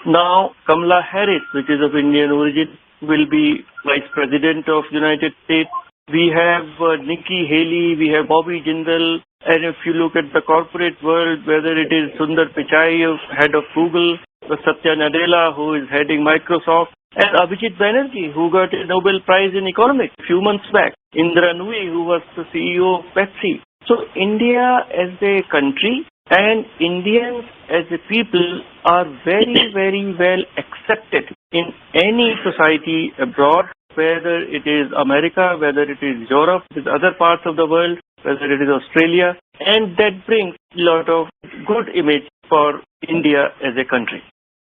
Now, Kamala Harris, which is of Indian origin, will be Vice President of United States. We have Nikki Haley, we have Bobby Jindal, and if you look at the corporate world, whether it is Sundar Pichai, head of Google, Satya Nadella, who is heading Microsoft, and Abhijit Banerjee, who got a Nobel Prize in Economics a few months back, Indra Nooyi, who was the CEO of Pepsi. So India as a country and Indians as a people are very, very well accepted in any society abroad, whether it is America, whether it is Europe, with other parts of the world, whether it is Australia, and that brings a lot of good image for India as a country.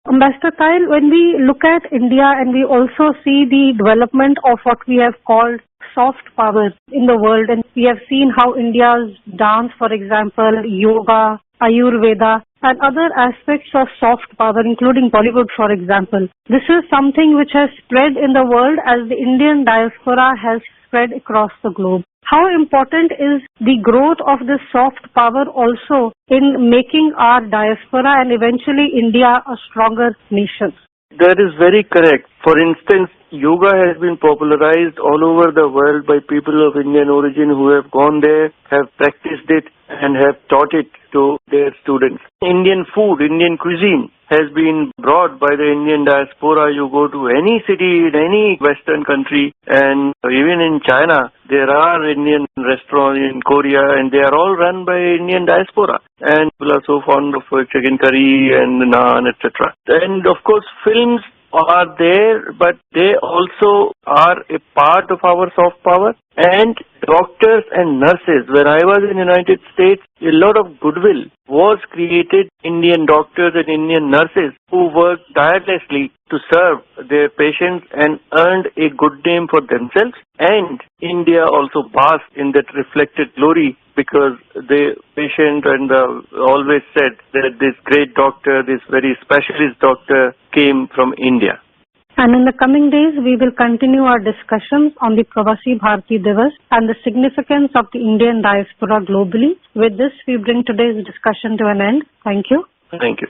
Ambassador Kyle, when we look at India and we also see the development of what we have called soft power in the world, and we have seen how India's dance, for example, yoga, Ayurveda, and other aspects of soft power, including Bollywood, for example. This is something which has spread in the world as the Indian diaspora has spread across the globe. How important is the growth of this soft power also in making our diaspora and eventually India a stronger nation? That is very correct. For instance, yoga has been popularized all over the world by people of Indian origin who have gone there, have practiced it, and have taught it to their students. Indian food, Indian cuisine has been brought by the Indian diaspora. You go to any city in any Western country, and even in China, there are Indian restaurants in Korea, and they are all run by Indian diaspora. And people are so fond of chicken curry and naan, etc. And of course, films are there, but they also are a part of our soft power. And doctors and nurses, when I was in the United States, a lot of goodwill was created. Indian doctors and Indian nurses who worked tirelessly to serve their patients and earned a good name for themselves. And India also basked in that reflected glory because the patient and always said that this great doctor, this very specialist doctor came from India. And in the coming days, we will continue our discussions on the Pravasi Bharati Divas and the significance of the Indian diaspora globally. With this, we bring today's discussion to an end. Thank you. Thank you.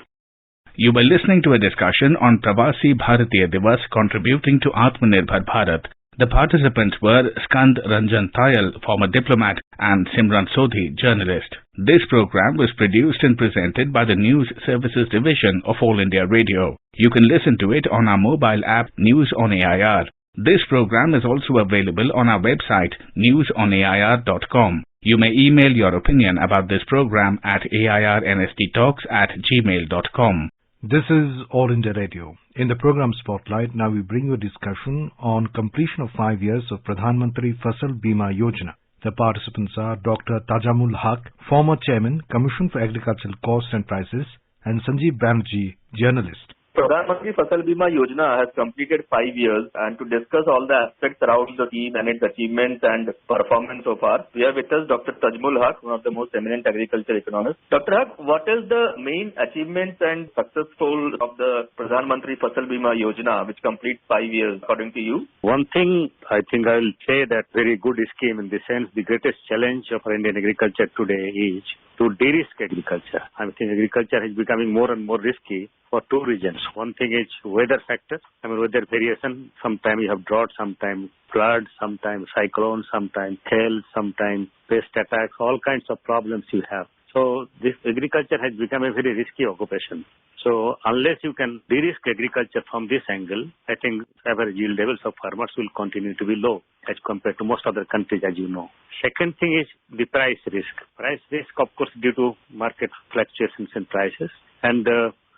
You were listening to a discussion on Pravasi Bharatiya Divas contributing to Atmanirbhar Bharat. The participants were Skand Ranjan Tayal, former diplomat, and Simran Sodhi, journalist. This program was produced and presented by the News Services Division of All India Radio. You can listen to it on our mobile app News on AIR. This program is also available on our website newsonair.com. You may email your opinion about this program at airnsttalks@gmail.com. This is All India Radio. In the program Spotlight, now we bring you a discussion on completion of 5 years of Pradhan Mantri Fasal Bima Yojana. The participants are Dr. Tajamul Haq, former Chairman, Commission for Agricultural Costs and Prices, and Sanjeev Banerjee, journalist. Pradhan Mantri Fasal Bima Yojana has completed 5 years, and to discuss all the aspects around the scheme and its achievements and performance so far, we have with us Dr. Tajamul Haq, one of the most eminent agriculture economists. Dr. Haq, what is the main achievements and successful of the Pradhan Mantri Fasal Bima Yojana, which completes 5 years, according to you? One thing I think I will say that very good scheme in the sense the greatest challenge of Indian agriculture today is to de-risk agriculture. I think agriculture is becoming more and more risky for two reasons. One thing is weather factor. Weather variation. Sometimes you have drought, sometimes flood, sometimes cyclone, sometimes hail, sometimes pest attacks, all kinds of problems you have. So this agriculture has become a very risky occupation. So unless you can de-risk agriculture from this angle, I think average yield levels of farmers will continue to be low as compared to most other countries, as you know. Second thing is the price risk. Price risk, of course, due to market fluctuations in prices. And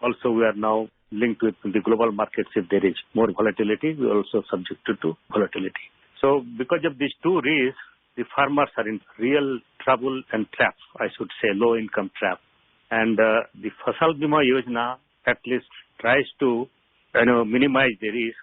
also we are now linked with the global markets. If there is more volatility, we are also subjected to volatility. So because of these two risks, the farmers are in real trouble and trap, I should say, low income trap. And the Fasal Bima Yojana at least tries to minimize the risk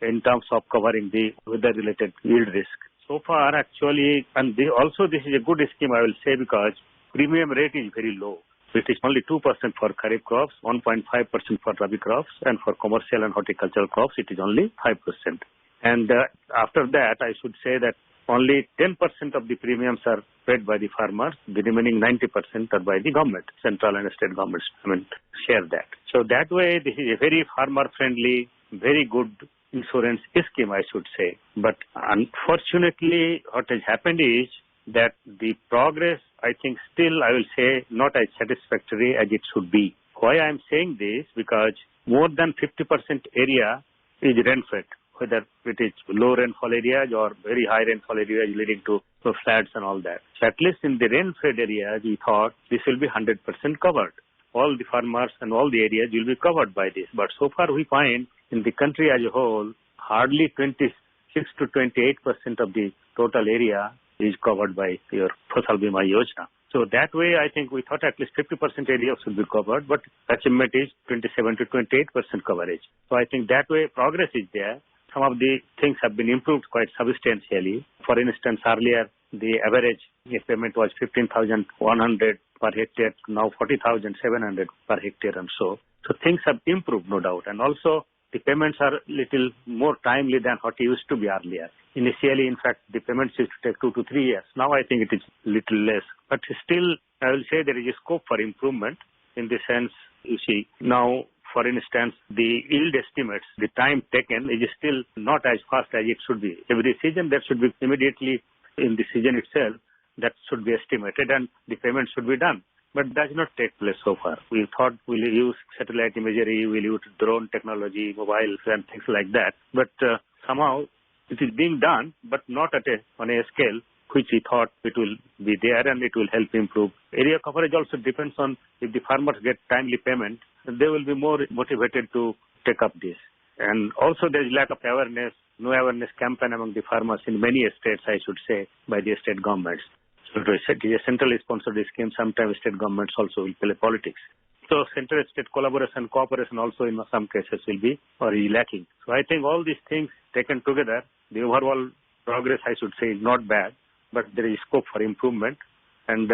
in terms of covering the weather-related yield risk. So far, actually, and also this is a good scheme, I will say, because premium rate is very low. It is only 2% for Kharif crops, 1.5% for Rabi crops, and for commercial and horticultural crops, it is only 5%. And after that, I should say that only 10% of the premiums are paid by the farmers. The remaining 90% are by the government, central and state governments, share that. So that way, this is a very farmer-friendly, very good insurance scheme, I should say. But unfortunately, what has happened is that the progress, I think still, I will say, not as satisfactory as it should be. Why I am saying this? Because more than 50% area is rain-fed, whether it is low rainfall areas or very high rainfall areas leading to floods and all that. So at least in the rain-fed areas, we thought this will be 100% covered. All the farmers and all the areas will be covered by this. But so far we find in the country as a whole, hardly 26 to 28% of the total area is covered by your Fasal Bima Yojana. So that way, I think we thought at least 50% area should be covered, but achievement is 27 to 28% coverage. So I think that way progress is there. Some of the things have been improved quite substantially. For instance, earlier the average payment was 15,100 per hectare, now 40,700 per hectare and so. So things have improved, no doubt. And also the payments are little more timely than what it used to be earlier. Initially, in fact, the payments used to take 2 to 3 years. Now I think it is little less. But still, I will say there is a scope for improvement in the sense, you see, now, for instance, the yield estimates, the time taken is still not as fast as it should be. Every season, there should be immediately in the season itself, that should be estimated and the payment should be done. But that does not take place so far. We thought we'll use satellite imagery, we'll use drone technology, mobiles and things like that. But somehow it is being done, but not on a scale which we thought it will be there and it will help improve. Area coverage also depends on if the farmers get timely payment, they will be more motivated to take up this. And also there is lack of awareness, no awareness campaign among the farmers in many states, I should say, by the state governments. So it is a centrally sponsored scheme. Sometimes state governments also will play politics. So central-state collaboration, cooperation also in some cases will be or is lacking. So I think all these things taken together, the overall progress, I should say, is not bad, but there is scope for improvement and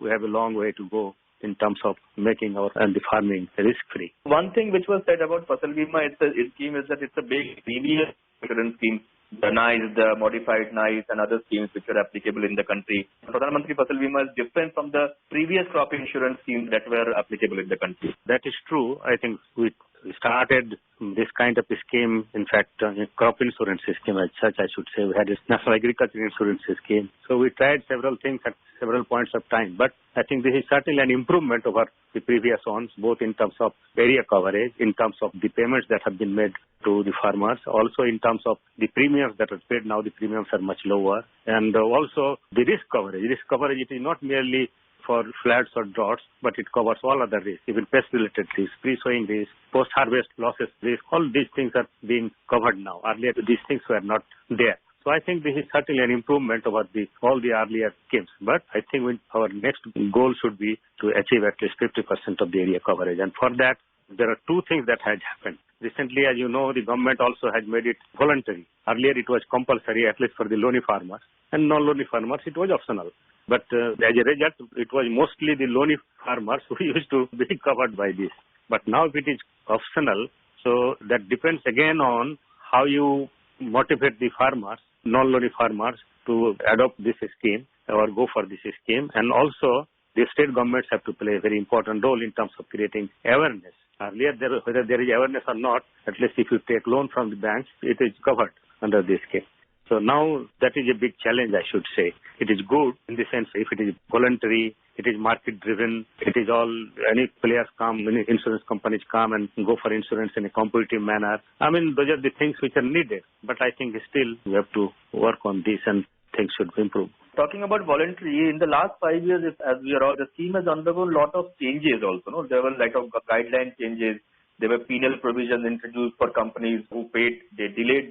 we have a long way to go in terms of making our and the farming risk-free. One thing which was said about Fasal Bima scheme is that it's a big premium insurance scheme. The NICE, the modified NICE and other schemes which are applicable in the country. Pradhan Mantri Fasal Bima is different from the previous crop insurance schemes that were applicable in the country. That is true. I think we started this kind of a scheme, in fact, crop insurance scheme as such, I should say. We had a National Agriculture Insurance Scheme. So we tried several things at several points of time. But I think this is certainly an improvement over the previous ones, both in terms of area coverage, in terms of the payments that have been made to the farmers, also in terms of the premiums that are paid. Now the premiums are much lower. And also the risk coverage. Risk coverage, it is not merely for floods or droughts, but it covers all other risks, even pest-related risks, pre-sowing risks, post-harvest losses risk. All these things are being covered now. Earlier, these things were not there. So I think this is certainly an improvement over all the earlier schemes. But I think our next goal should be to achieve at least 50% of the area coverage. And for that, there are two things that had happened. Recently, as you know, the government also had made it voluntary. Earlier, it was compulsory, at least for the loany farmers. And non-loany farmers, it was optional. But as a result, it was mostly the loany farmers who used to be covered by this. But now it is optional, so that depends again on how you motivate the farmers, non-loany farmers, to adopt this scheme or go for this scheme. And also, the state governments have to play a very important role in terms of creating awareness. Earlier, whether there is awareness or not, at least if you take loan from the banks, it is covered under this scheme. So now that is a big challenge, I should say. It is good in the sense if it is voluntary, it is market driven, it is all, any players come, many insurance companies come and go for insurance in a competitive manner. I mean, those are the things which are needed. But I think still we have to work on this and things should improve. Talking about voluntary, in the last 5 years, as we are all, the scheme has undergone a lot of changes also. No? There were a lot of guideline changes. There were penal provisions introduced for companies who paid, they delayed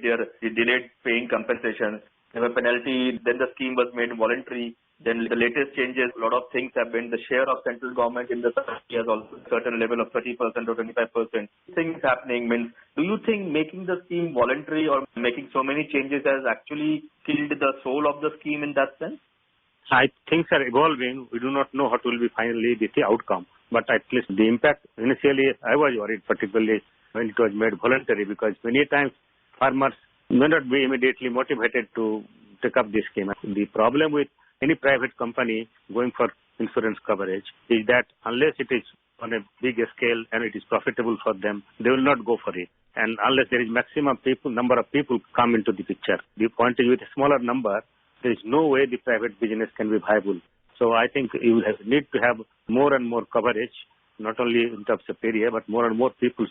paying compensation. There were penalties. Then the scheme was made voluntary. Then the latest changes, a lot of things have been, the share of central government in the country has also a certain level of 30% or 25%. Things happening means, do you think making the scheme voluntary or making so many changes has actually killed the soul of the scheme in that sense? Things are evolving. We do not know what will be finally the outcome. But at least the impact, initially I was worried, particularly when it was made voluntary, because many times farmers may not be immediately motivated to take up this scheme. The problem with any private company going for insurance coverage is that unless it is on a big scale and it is profitable for them, they will not go for it. And unless there is maximum number of people come into the picture. The point is with a smaller number, there is no way the private business can be viable. So I think you need to have more and more coverage, not only in terms of area, but more and more people,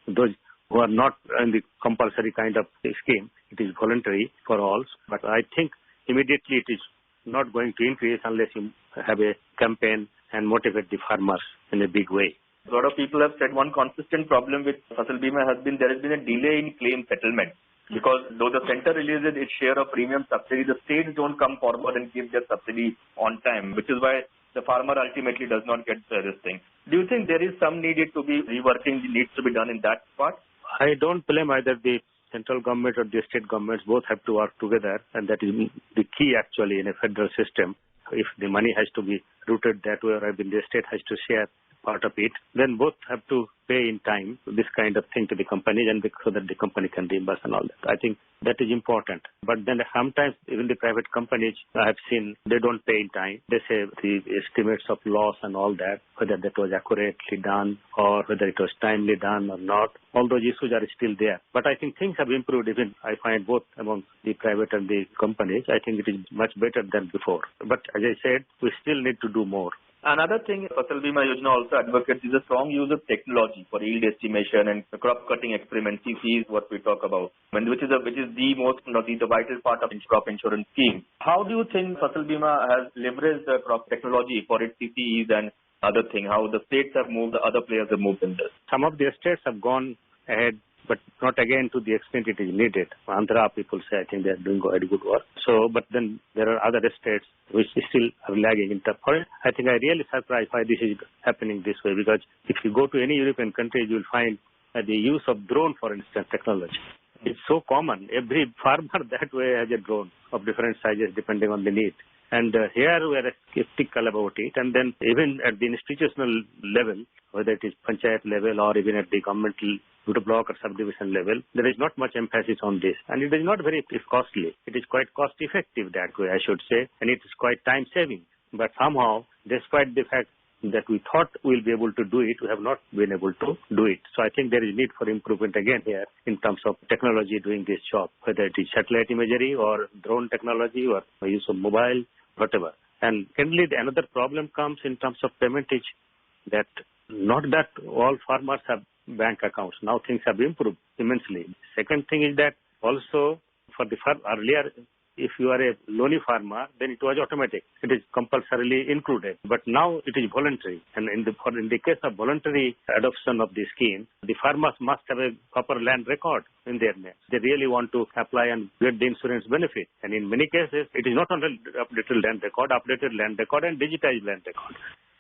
those who are not in the compulsory kind of scheme. It is voluntary for all. But I think immediately it is not going to increase unless you have a campaign and motivate the farmers in a big way. A lot of people have said one consistent problem with Fasal Bima has been there has been a delay in claim settlement. Because though the center releases its share of premium subsidy, the states don't come forward and give their subsidy on time, which is why the farmer ultimately does not get this thing. Do you think there is some needed to be reworking needs to be done in that part? I don't blame either the central government or the state governments. Both have to work together, and that is the key actually in a federal system. If the money has to be routed that way, or the state has to share part of it, then both have to pay in time this kind of thing to the companies, and so that the company can reimburse and all that. I think that is important. But then sometimes even the private companies I have seen, they don't pay in time. They say the estimates of loss and all that, whether that was accurately done or whether it was timely done or not. All those issues are still there. But I think things have improved even, I find, both among the private and the companies. I think it is much better than before. But as I said, we still need to do more. Another thing Fasal Bima Yojana also advocates is a strong use of technology for yield estimation and crop cutting experiments. CC is what we talk about, which is the most, the vital part of crop insurance scheme. How do you think Fasal Bima has leveraged the crop technology for its CCEs and other thing? How the states have moved, the other players have moved in this? Some of the states have gone ahead, but not again to the extent it is needed. Andhra, people say, I think they are doing good work. So, but then there are other states which still are lagging in terms of it. I think I really surprised why this is happening this way, because if you go to any European country, you will find the use of drone, for instance, technology. It's so common. Every farmer that way has a drone of different sizes depending on the need. And here we are skeptical about it. And then even at the institutional level, whether it is panchayat level or even at the governmental block or subdivision level, there is not much emphasis on this. And it is not very costly. It is quite cost effective that way, I should say. And it is quite time saving. But somehow, despite the fact that we thought we'll be able to do it, we have not been able to do it. So I think there is need for improvement again here in terms of technology doing this job, whether it is satellite imagery or drone technology or use of mobile, whatever. And secondly, another problem comes in terms of payment is that not that all farmers have bank accounts. Now things have improved immensely. Second thing is that also for the earlier, if you are a loany farmer, then it was automatic. It is compulsorily included. But now it is voluntary. And in the case of voluntary adoption of the scheme, the farmers must have a proper land record in their names. They really want to apply and get the insurance benefit. And in many cases, it is not only updated land record and digitized land record.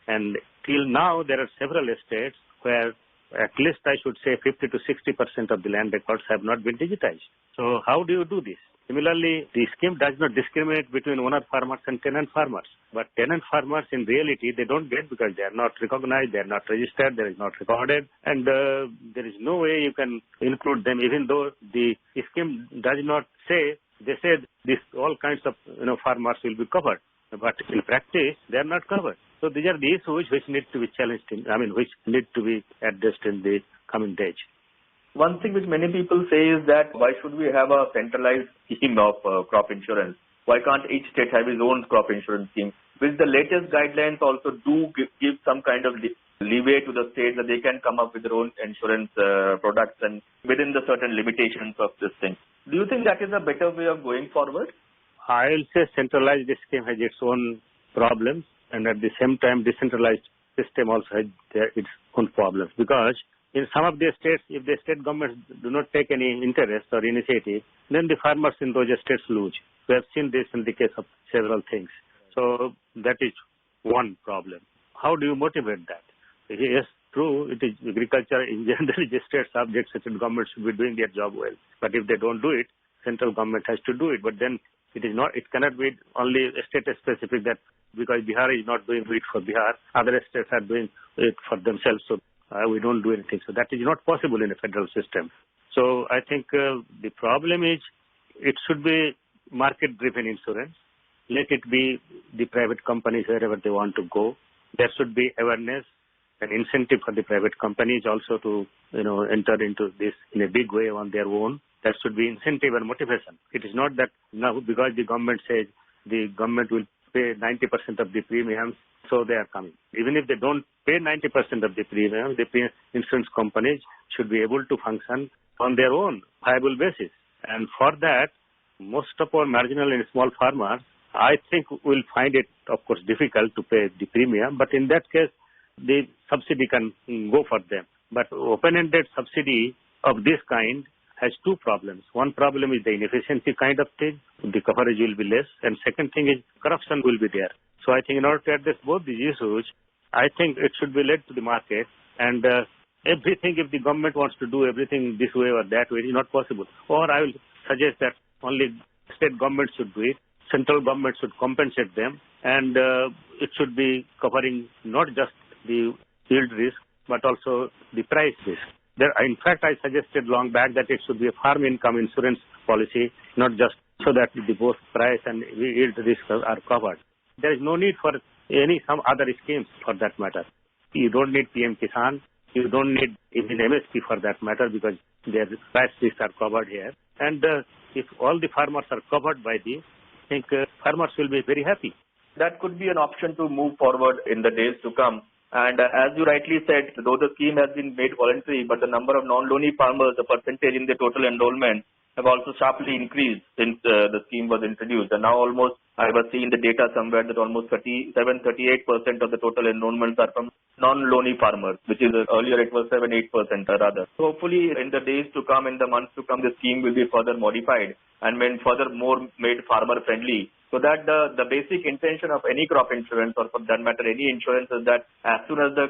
And till now, there are several states where at least I should say 50 to 60% of the land records have not been digitized. So how do you do this? Similarly, the scheme does not discriminate between owner farmers and tenant farmers. But tenant farmers, in reality, they don't get because they are not recognized, they are not registered, they are not recorded, and there is no way you can include them, even though the scheme does not say, they say this all kinds of farmers will be covered. But in practice, they are not covered. So these are the issues which need to be challenged, which need to be addressed in the coming days. One thing which many people say is that why should we have a centralized scheme of crop insurance? Why can't each state have its own crop insurance scheme? Which the latest guidelines also do give some kind of leeway to the states that they can come up with their own insurance products and within the certain limitations of this thing. Do you think that is a better way of going forward? I will say centralized scheme has its own problems, and at the same time decentralized system also has its own problems, because in some of the states, if the state governments do not take any interest or initiative, then the farmers in those states lose. We have seen this in the case of several things. So that is one problem. How do you motivate that? Yes, true, it is agriculture in general is a state subject, state government should be doing their job well. But if they don't do it, central government has to do it. But then it cannot be only state specific that because Bihar is not doing it for Bihar, other states are doing it for themselves. So we don't do anything. So that is not possible in a federal system. So I think the problem is it should be market-driven insurance. Let it be the private companies wherever they want to go. There should be awareness and incentive for the private companies also to enter into this in a big way on their own. There should be incentive and motivation. It is not that now because the government says the government will pay 90% of the premiums, so they are coming. Even if they don't pay 90% of the premium, the insurance companies should be able to function on their own viable basis. And for that, most of our marginal and small farmers, I think, will find it, of course, difficult to pay the premium. But in that case, the subsidy can go for them. But open-ended subsidy of this kind has two problems. One problem is the inefficiency kind of thing. The coverage will be less. And second thing is corruption will be there. So I think in order to address both these issues, I think it should be led to the market. And everything, if the government wants to do everything this way or that way, it is not possible. Or I will suggest that only state government should do it. Central government should compensate them. And it should be covering not just the yield risk, but also the price risk. In fact, I suggested long back that it should be a farm income insurance policy, not just so that the both price and yield risk are covered. There is no need for some other schemes for that matter. You don't need PM Kisan. You don't need even MSP for that matter because their price risks are covered here. And if all the farmers are covered by this, I think farmers will be very happy. That could be an option to move forward in the days to come. And as you rightly said, though the scheme has been made voluntary, but the number of non-loany farmers, the percentage in the total enrollment, have also sharply increased since the scheme was introduced. And now almost, I was seeing the data somewhere that almost 38% of the total enrollments are from non-loany farmers, which is earlier it was 7-8% rather. So hopefully in the days to come, in the months to come, the scheme will be further modified and further more made farmer friendly. So that the basic intention of any crop insurance or for that matter any insurance is that as soon as the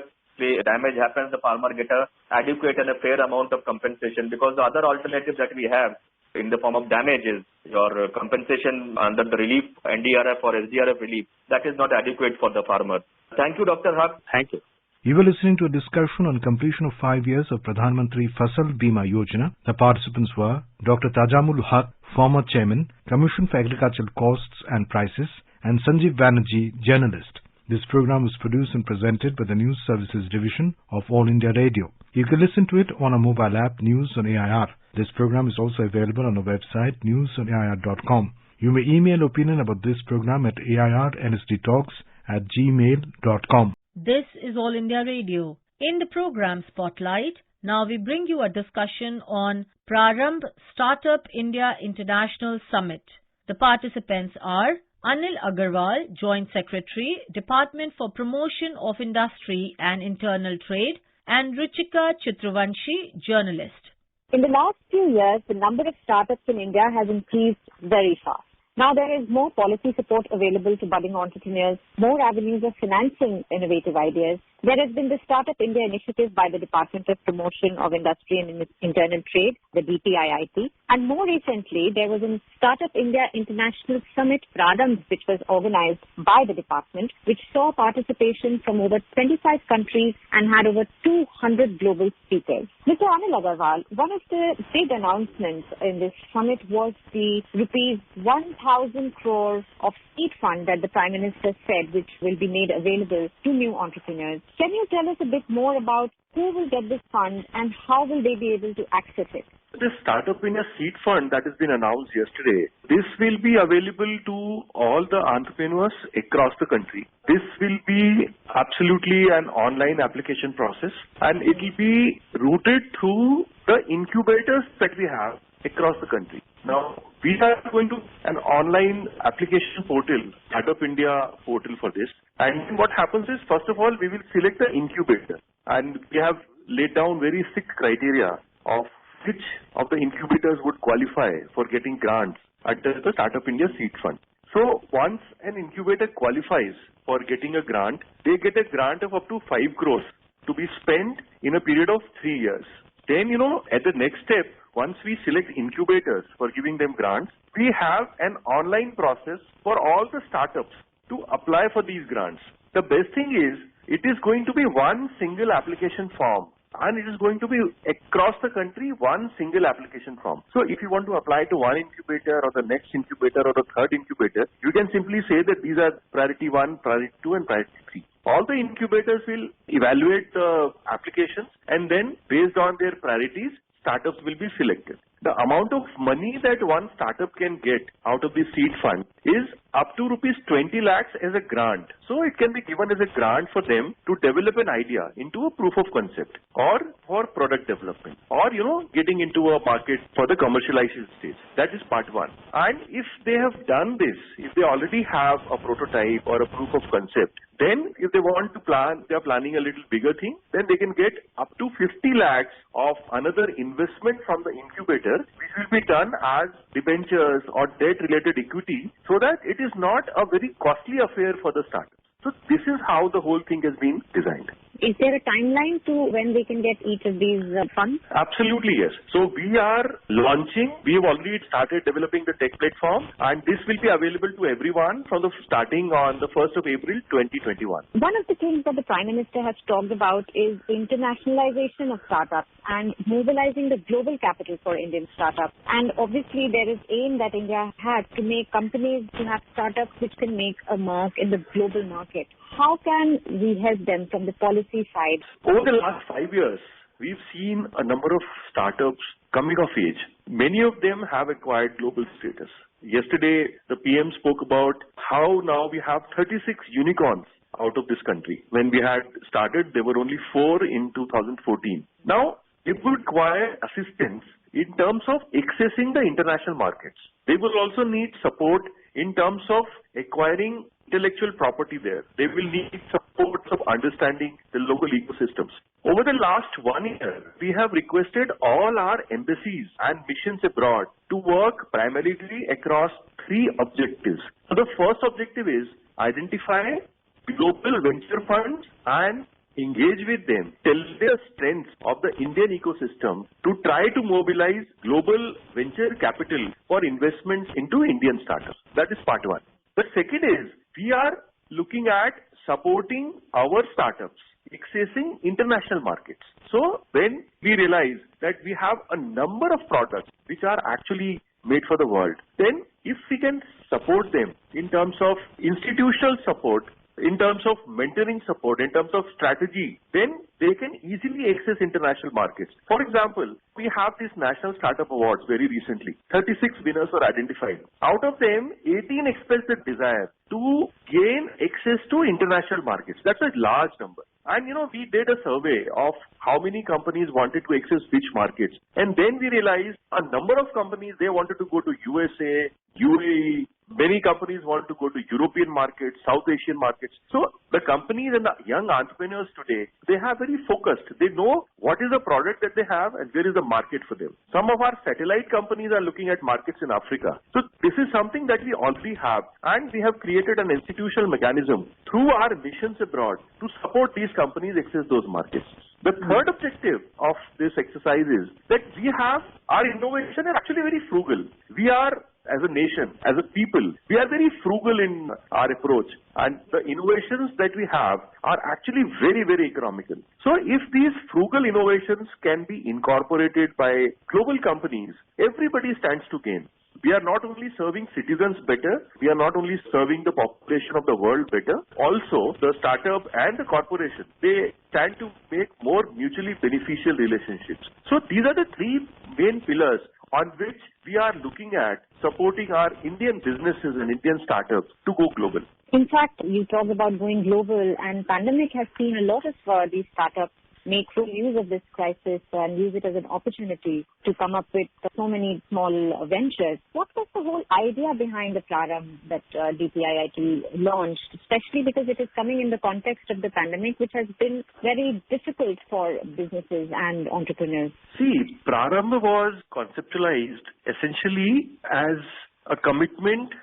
damage happens, the farmer get a adequate and a fair amount of compensation, because the other alternative that we have in the form of damages, your compensation under the relief, NDRF or SDRF relief, that is not adequate for the farmer. Thank you, Dr. Haq. Thank you. You were listening to a discussion on completion of 5 years of Pradhan Mantri Fasal Bima Yojana. The participants were Dr. Tajamul Haq, former Chairman, Commission for Agricultural Costs and Prices, and Sanjeev Banerjee, journalist. This program was produced and presented by the News Services Division of All India Radio. You can listen to it on our mobile app News on AIR. This program is also available on our website newsonair.com. You may email opinion about this program at airnsdtalks@gmail.com. This is All India Radio. In the program Spotlight, now we bring you a discussion on Prarambh Startup India International Summit. The participants are Anil Agarwal, Joint Secretary, Department for Promotion of Industry and Internal Trade, and Ruchika Chitravanshi, journalist. In the last few years, the number of startups in India has increased very fast. Now there is more policy support available to budding entrepreneurs, more avenues of financing innovative ideas. There has been the Startup India initiative by the Department of Promotion of Industry and Internal Trade, the DPIIT. And more recently, there was a Startup India International Summit, Prarambh, which was organized by the department, which saw participation from over 25 countries and had over 200 global speakers. Mr. Anil Agarwal, one of the big announcements in this summit was the rupees 1,000 crore of seed fund that the Prime Minister said which will be made available to new entrepreneurs. Can you tell us a bit more about who will get this fund and how will they be able to access it? This Startup India Seed Fund that has been announced yesterday, this will be available to all the entrepreneurs across the country. This will be absolutely an online application process, and it will be routed through the incubators that we have across the country. Now, we are going to an online application portal, Startup India portal for this. And what happens is, first of all, we will select the incubator. And we have laid down very strict criteria of which of the incubators would qualify for getting grants under the Startup India Seed Fund. So once an incubator qualifies for getting a grant, they get a grant of up to 5 crores to be spent in a period of 3 years. Then, at the next step, once we select incubators for giving them grants, we have an online process for all the startups to apply for these grants. The best thing is, it is going to be one single application form, and it is going to be across the country, one single application form. So if you want to apply to one incubator or the next incubator or the third incubator, you can simply say that these are priority 1, priority 2 and priority 3. All the incubators will evaluate the applications, and then based on their priorities, startups will be selected. The amount of money that one startup can get out of the seed fund is up to rupees 20 lakhs as a grant. So it can be given as a grant for them to develop an idea into a proof of concept or for product development or, getting into a market for the commercialization stage. That is part one. And if they have done this, if they already have a prototype or a proof of concept, then if they want to plan, they are planning a little bigger thing, then they can get up to 50 lakhs of another investment from the incubator, which will be done as debentures or debt-related equity, so that it is not a very costly affair for the startup. So this is how the whole thing has been designed. Is there a timeline to when they can get each of these funds? Absolutely, yes. So we are launching, we have already started developing the tech platform, and this will be available to everyone from the starting on the 1st of April 2021. One of the things that the Prime Minister has talked about is internationalization of startups and mobilizing the global capital for Indian startups. And obviously there is aim that India has to make companies to have startups which can make a mark in the global market. How can we help them from the policy side? Over the last 5 years, we've seen a number of startups coming of age. Many of them have acquired global status. Yesterday, the PM spoke about how now we have 36 unicorns out of this country. When we had started, there were only 4 in 2014. Now, it would require assistance in terms of accessing the international markets. They will also need support in terms of acquiring intellectual property there. They will need support of understanding the local ecosystems. Over the last 1 year, we have requested all our embassies and missions abroad to work primarily across 3 objectives. So the first objective is identify global venture funds and engage with them, tell their strengths of the Indian ecosystem to try to mobilize global venture capital for investments into Indian startups. That is part one. The second is we are looking at supporting our startups accessing international markets. So when we realize that we have a number of products which are actually made for the world, then if we can support them in terms of institutional support, in terms of mentoring support, in terms of strategy, then they can easily access international markets. For example, we have these National Startup Awards very recently. 36 winners were identified. Out of them, 18 expressed the desire to gain access to international markets. That's a large number. And we did a survey of how many companies wanted to access which markets. And then we realized a number of companies, they wanted to go to USA, UAE, many companies want to go to European markets, South Asian markets. So the companies and the young entrepreneurs today, they are very focused. They know what is the product that they have and where is the market for them. Some of our satellite companies are looking at markets in Africa. So this is something that we already have, and we have created an institutional mechanism through our missions abroad to support these companies access those markets. The third objective of this exercise is that we have our innovation is actually very frugal. We are, as a nation, as a people, we are very frugal in our approach, and the innovations that we have are actually very, very economical. So if these frugal innovations can be incorporated by global companies, everybody stands to gain. We are not only serving citizens better, we are not only serving the population of the world better, also the startup and the corporation, they stand to make more mutually beneficial relationships. So these are the three main pillars on which we are looking at supporting our Indian businesses and Indian startups to go global. In fact, you talk about going global, and pandemic has seen a lot of these startups make full use of this crisis and use it as an opportunity to come up with so many small ventures. What was the whole idea behind the Praram that DPIIT launched, especially because it is coming in the context of the pandemic, which has been very difficult for businesses and entrepreneurs? See, Praram was conceptualized essentially as a commitment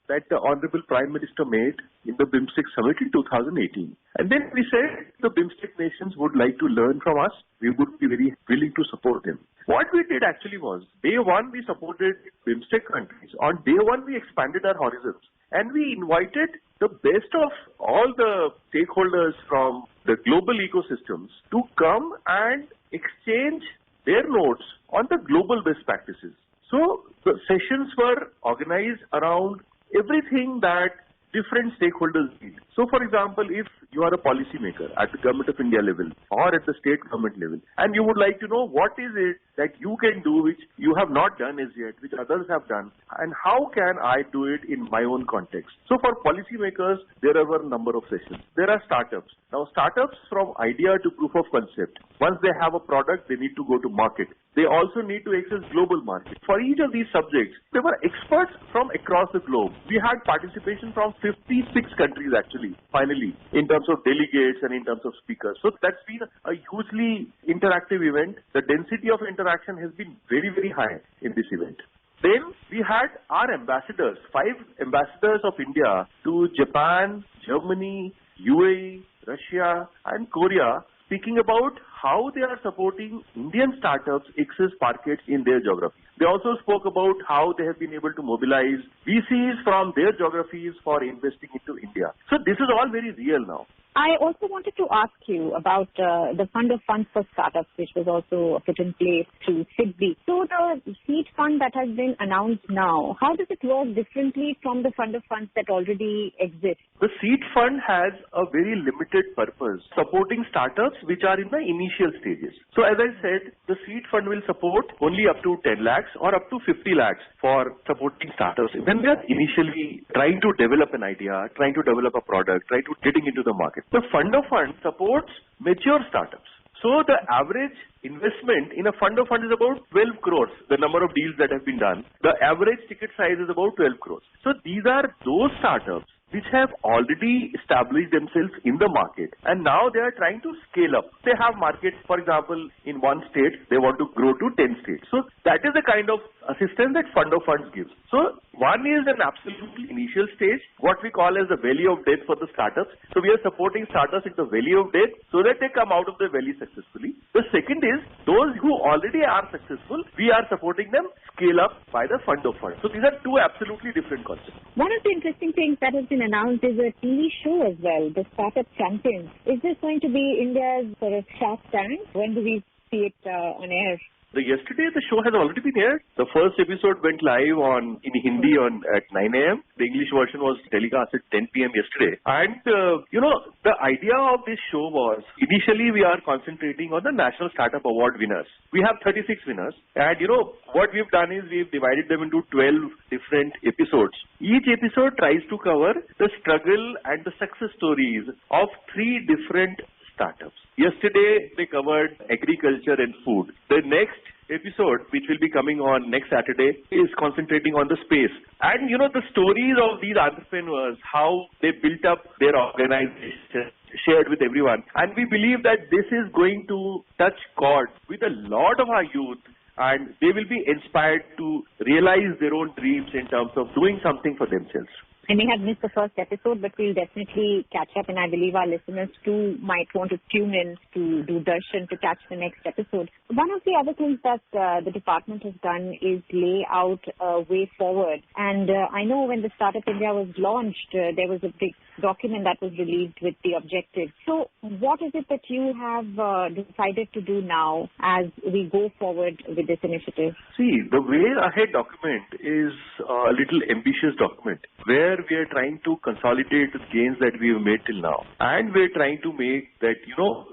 that the Honorable Prime Minister made in the BIMSTEC Summit in 2018. And then we said the BIMSTEC nations would like to learn from us. We would be very willing to support them. What we did actually was, day one, we supported BIMSTEC countries. On day one, we expanded our horizons. And we invited the best of all the stakeholders from the global ecosystems to come and exchange their notes on the global best practices. So the sessions were organized around everything that different stakeholders need. So for example, if you are a policymaker at the Government of India level or at the state government level, and you would like to know what is it that you can do which you have not done as yet, which others have done, and how can I do it in my own context. So for policymakers, there are a number of sessions. There are startups. Now startups from idea to proof of concept. Once they have a product, they need to go to market. They also need to access global market. For each of these subjects, there were experts from across the globe. We had participation from 56 countries actually, finally, in terms of delegates and in terms of speakers. So that's been a hugely interactive event. The density of interaction has been very, very high in this event. Then we had our ambassadors, 5 ambassadors of India to Japan, Germany, UAE, Russia and Korea, speaking about how they are supporting Indian startups access markets in their geography. They also spoke about how they have been able to mobilize VCs from their geographies for investing into India. So this is all very real now. I also wanted to ask you about the Fund of Funds for Startups, which was also put in place through SIDBI. So the seed fund that has been announced now, how does it work differently from the Fund of Funds that already exists? The seed fund has a very limited purpose, supporting startups which are in the initial stages. So as I said, the seed fund will support only up to 10 lakhs or up to 50 lakhs for supporting startups when they are initially trying to develop an idea, trying to develop a product, trying to getting into the market. The Fund of Funds supports mature startups. So the average investment in a Fund of Funds is about 12 crores, the number of deals that have been done. The average ticket size is about 12 crores. So these are those startups which have already established themselves in the market and now they are trying to scale up. They have markets, for example, in one state, they want to grow to 10 states. So that is the kind of assistance that Fund of Funds gives. So One is an absolutely initial stage, what we call as the valley of death for the startups. So we are supporting startups in the valley of death so that they come out of the valley successfully. The second is those who already are successful, we are supporting them scale up by the fund of funds. So these are two absolutely different concepts. One of the interesting things that has been announced is a TV show as well, the Startup Champions. Is this going to be India's sort of Shark Tank? When do we see it on air? Yesterday, the show has already been aired. The first episode went live in Hindi at 9 a.m. The English version was telecast at 10 p.m. yesterday. And, the idea of this show was, initially we are concentrating on the National Startup Award winners. We have 36 winners. And, what we've done is we've divided them into 12 different episodes. Each episode tries to cover the struggle and the success stories of 3 different startups. Yesterday, they covered agriculture and food. The next episode, which will be coming on next Saturday, is concentrating on the space. And, the stories of these entrepreneurs, how they built up their organization, shared with everyone. And we believe that this is going to touch chords with a lot of our youth, and they will be inspired to realize their own dreams in terms of doing something for themselves. I may have missed the first episode, but we'll definitely catch up, and I believe our listeners too might want to tune in to Doordarshan to catch the next episode. One of the other things that the department has done is lay out a way forward. And I know when the Startup India was launched, there was a big document that was released with the objective. So what is it that you have decided to do now as we go forward with this initiative? See, the Way Ahead document is a little ambitious document where we are trying to consolidate the gains that we have made till now. And we're trying to make that,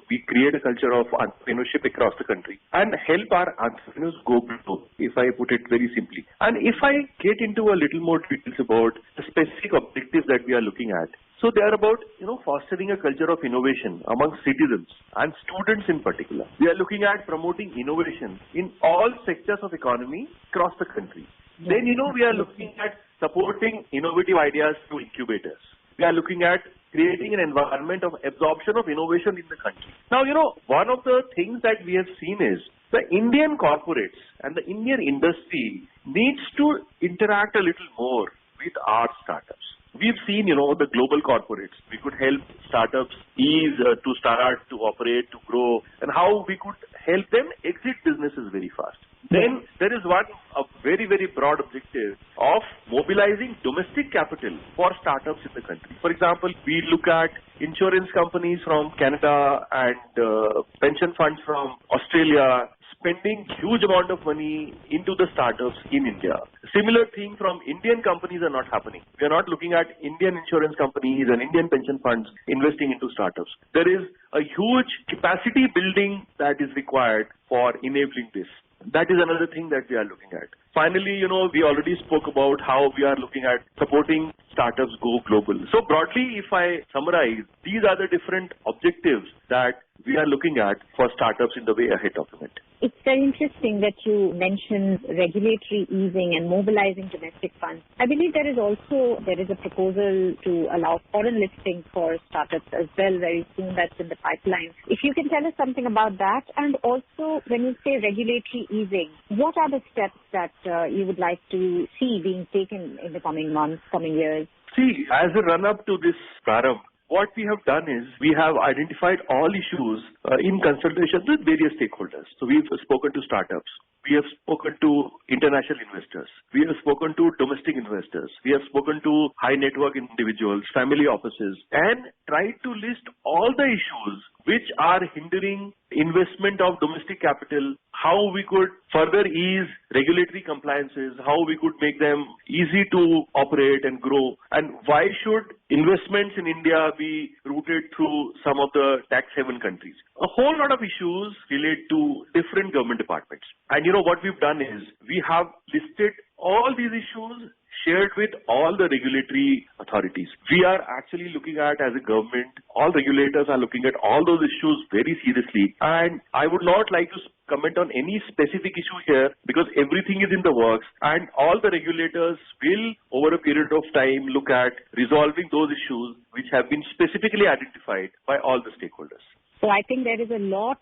we create a culture of entrepreneurship across the country and help our entrepreneurs go global, if I put it very simply. And if I get into a little more details about the specific objectives that we are looking at, so they are about, fostering a culture of innovation among citizens and students in particular. We are looking at promoting innovation in all sectors of economy across the country. Then, we are looking at supporting innovative ideas through incubators. We are looking at creating an environment of absorption of innovation in the country. Now, one of the things that we have seen is the Indian corporates and the Indian industry needs to interact a little more with our startups. We've seen, the global corporates. We could help startups ease to start, to operate, to grow, and how we could help them exit businesses very fast. Then there is a very, very broad objective of mobilizing domestic capital for startups in the country. For example, we look at insurance companies from Canada and pension funds from Australia spending huge amount of money into the startups in India. Similar thing from Indian companies are not happening. We are not looking at Indian insurance companies and Indian pension funds investing into startups. There is a huge capacity building that is required for enabling this. That is another thing that we are looking at. Finally, we already spoke about how we are looking at supporting startups go global. So broadly, if I summarize, these are the different objectives that we are looking at for startups in the Way Ahead document. It's very interesting that you mentioned regulatory easing and mobilizing domestic funds. I believe there is a proposal to allow foreign listing for startups as well very soon. That's in the pipeline. If you can tell us something about that, and also when you say regulatory easing, what are the steps that you would like to see being taken in the coming months, coming years? See, as a run-up to this Prarambh, what we have done is we have identified all issues in consultation with various stakeholders. So we've spoken to startups. We have spoken to international investors. We have spoken to domestic investors. We have spoken to high net worth individuals, family offices, and tried to list all the issues which are hindering investment of domestic capital, how we could further ease regulatory compliances, how we could make them easy to operate and grow, and why should investments in India be routed through some of the tax haven countries. A whole lot of issues relate to different government departments. And what we've done is we have listed all these issues shared with all the regulatory authorities. We are actually looking at, as a government, all regulators are looking at all those issues very seriously. And I would not like to comment on any specific issue here because everything is in the works and all the regulators will, over a period of time, look at resolving those issues which have been specifically identified by all the stakeholders. So I think there is a lot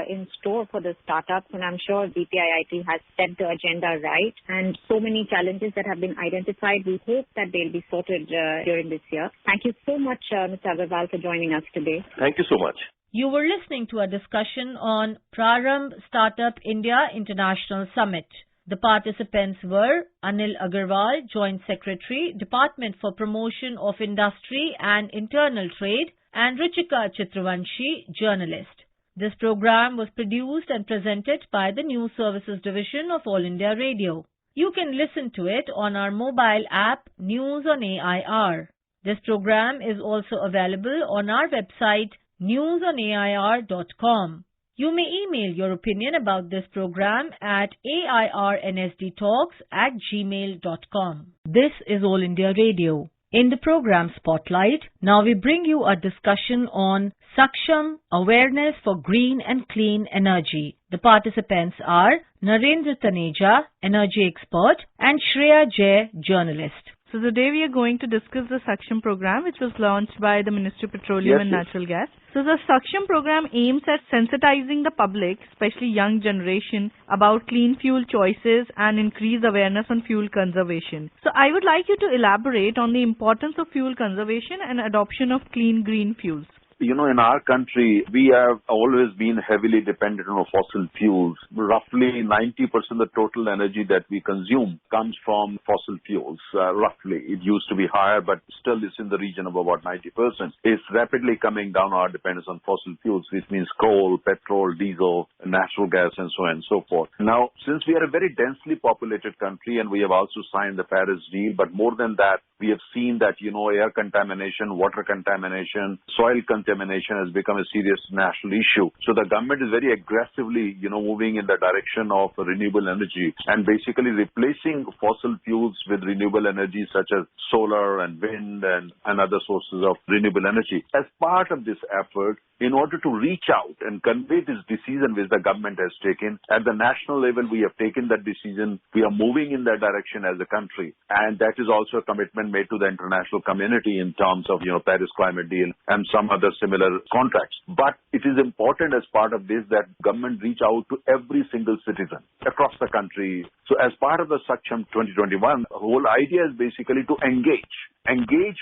in store for the startups, and I'm sure DPIIT has set the agenda right. And so many challenges that have been identified, we hope that they'll be sorted during this year. Thank you so much, Mr. Agarwal, for joining us today. Thank you so much. You were listening to a discussion on Prarambh Startup India International Summit. The participants were Anil Agarwal, Joint Secretary, Department for Promotion of Industry and Internal Trade, and Ruchika Chitravanshi, journalist. This program was produced and presented by the News Services Division of All India Radio. You can listen to it on our mobile app, News on AIR. This program is also available on our website, newsonair.com. You may email your opinion about this program at airnsdtalks@gmail.com. This is All India Radio. In the program Spotlight, now we bring you a discussion on Saksham, Awareness for Green and Clean Energy. The participants are Narendra Taneja, Energy Expert, and Shreya Jay, Journalist. So today we are going to discuss the Saksham program, which was launched by the Ministry of Petroleum and Natural Gas. So the Saksham program aims at sensitizing the public, especially young generation, about clean fuel choices and increase awareness on fuel conservation. So I would like you to elaborate on the importance of fuel conservation and adoption of clean green fuels. You know, in our country, we have always been heavily dependent on fossil fuels. Roughly 90% of the total energy that we consume comes from fossil fuels. Roughly. It used to be higher, but still it's in the region of about 90%. It's rapidly coming down our dependence on fossil fuels, which means coal, petrol, diesel, natural gas, and so on and so forth. Now, since we are a very densely populated country and we have also signed the Paris deal, but more than that, we have seen that, air contamination, water contamination, soil contamination has become a serious national issue. So the government is very aggressively, moving in the direction of renewable energy and basically replacing fossil fuels with renewable energy such as solar and wind and other sources of renewable energy. As part of this effort, in order to reach out and convey this decision which the government has taken, at the national level we have taken that decision. We are moving in that direction as a country, and that is also a commitment made to the international community in terms of Paris Climate Deal and some other similar contracts. But it is important as part of this that government reach out to every single citizen across the country. So as part of the Saksham 2021, the whole idea is basically to engage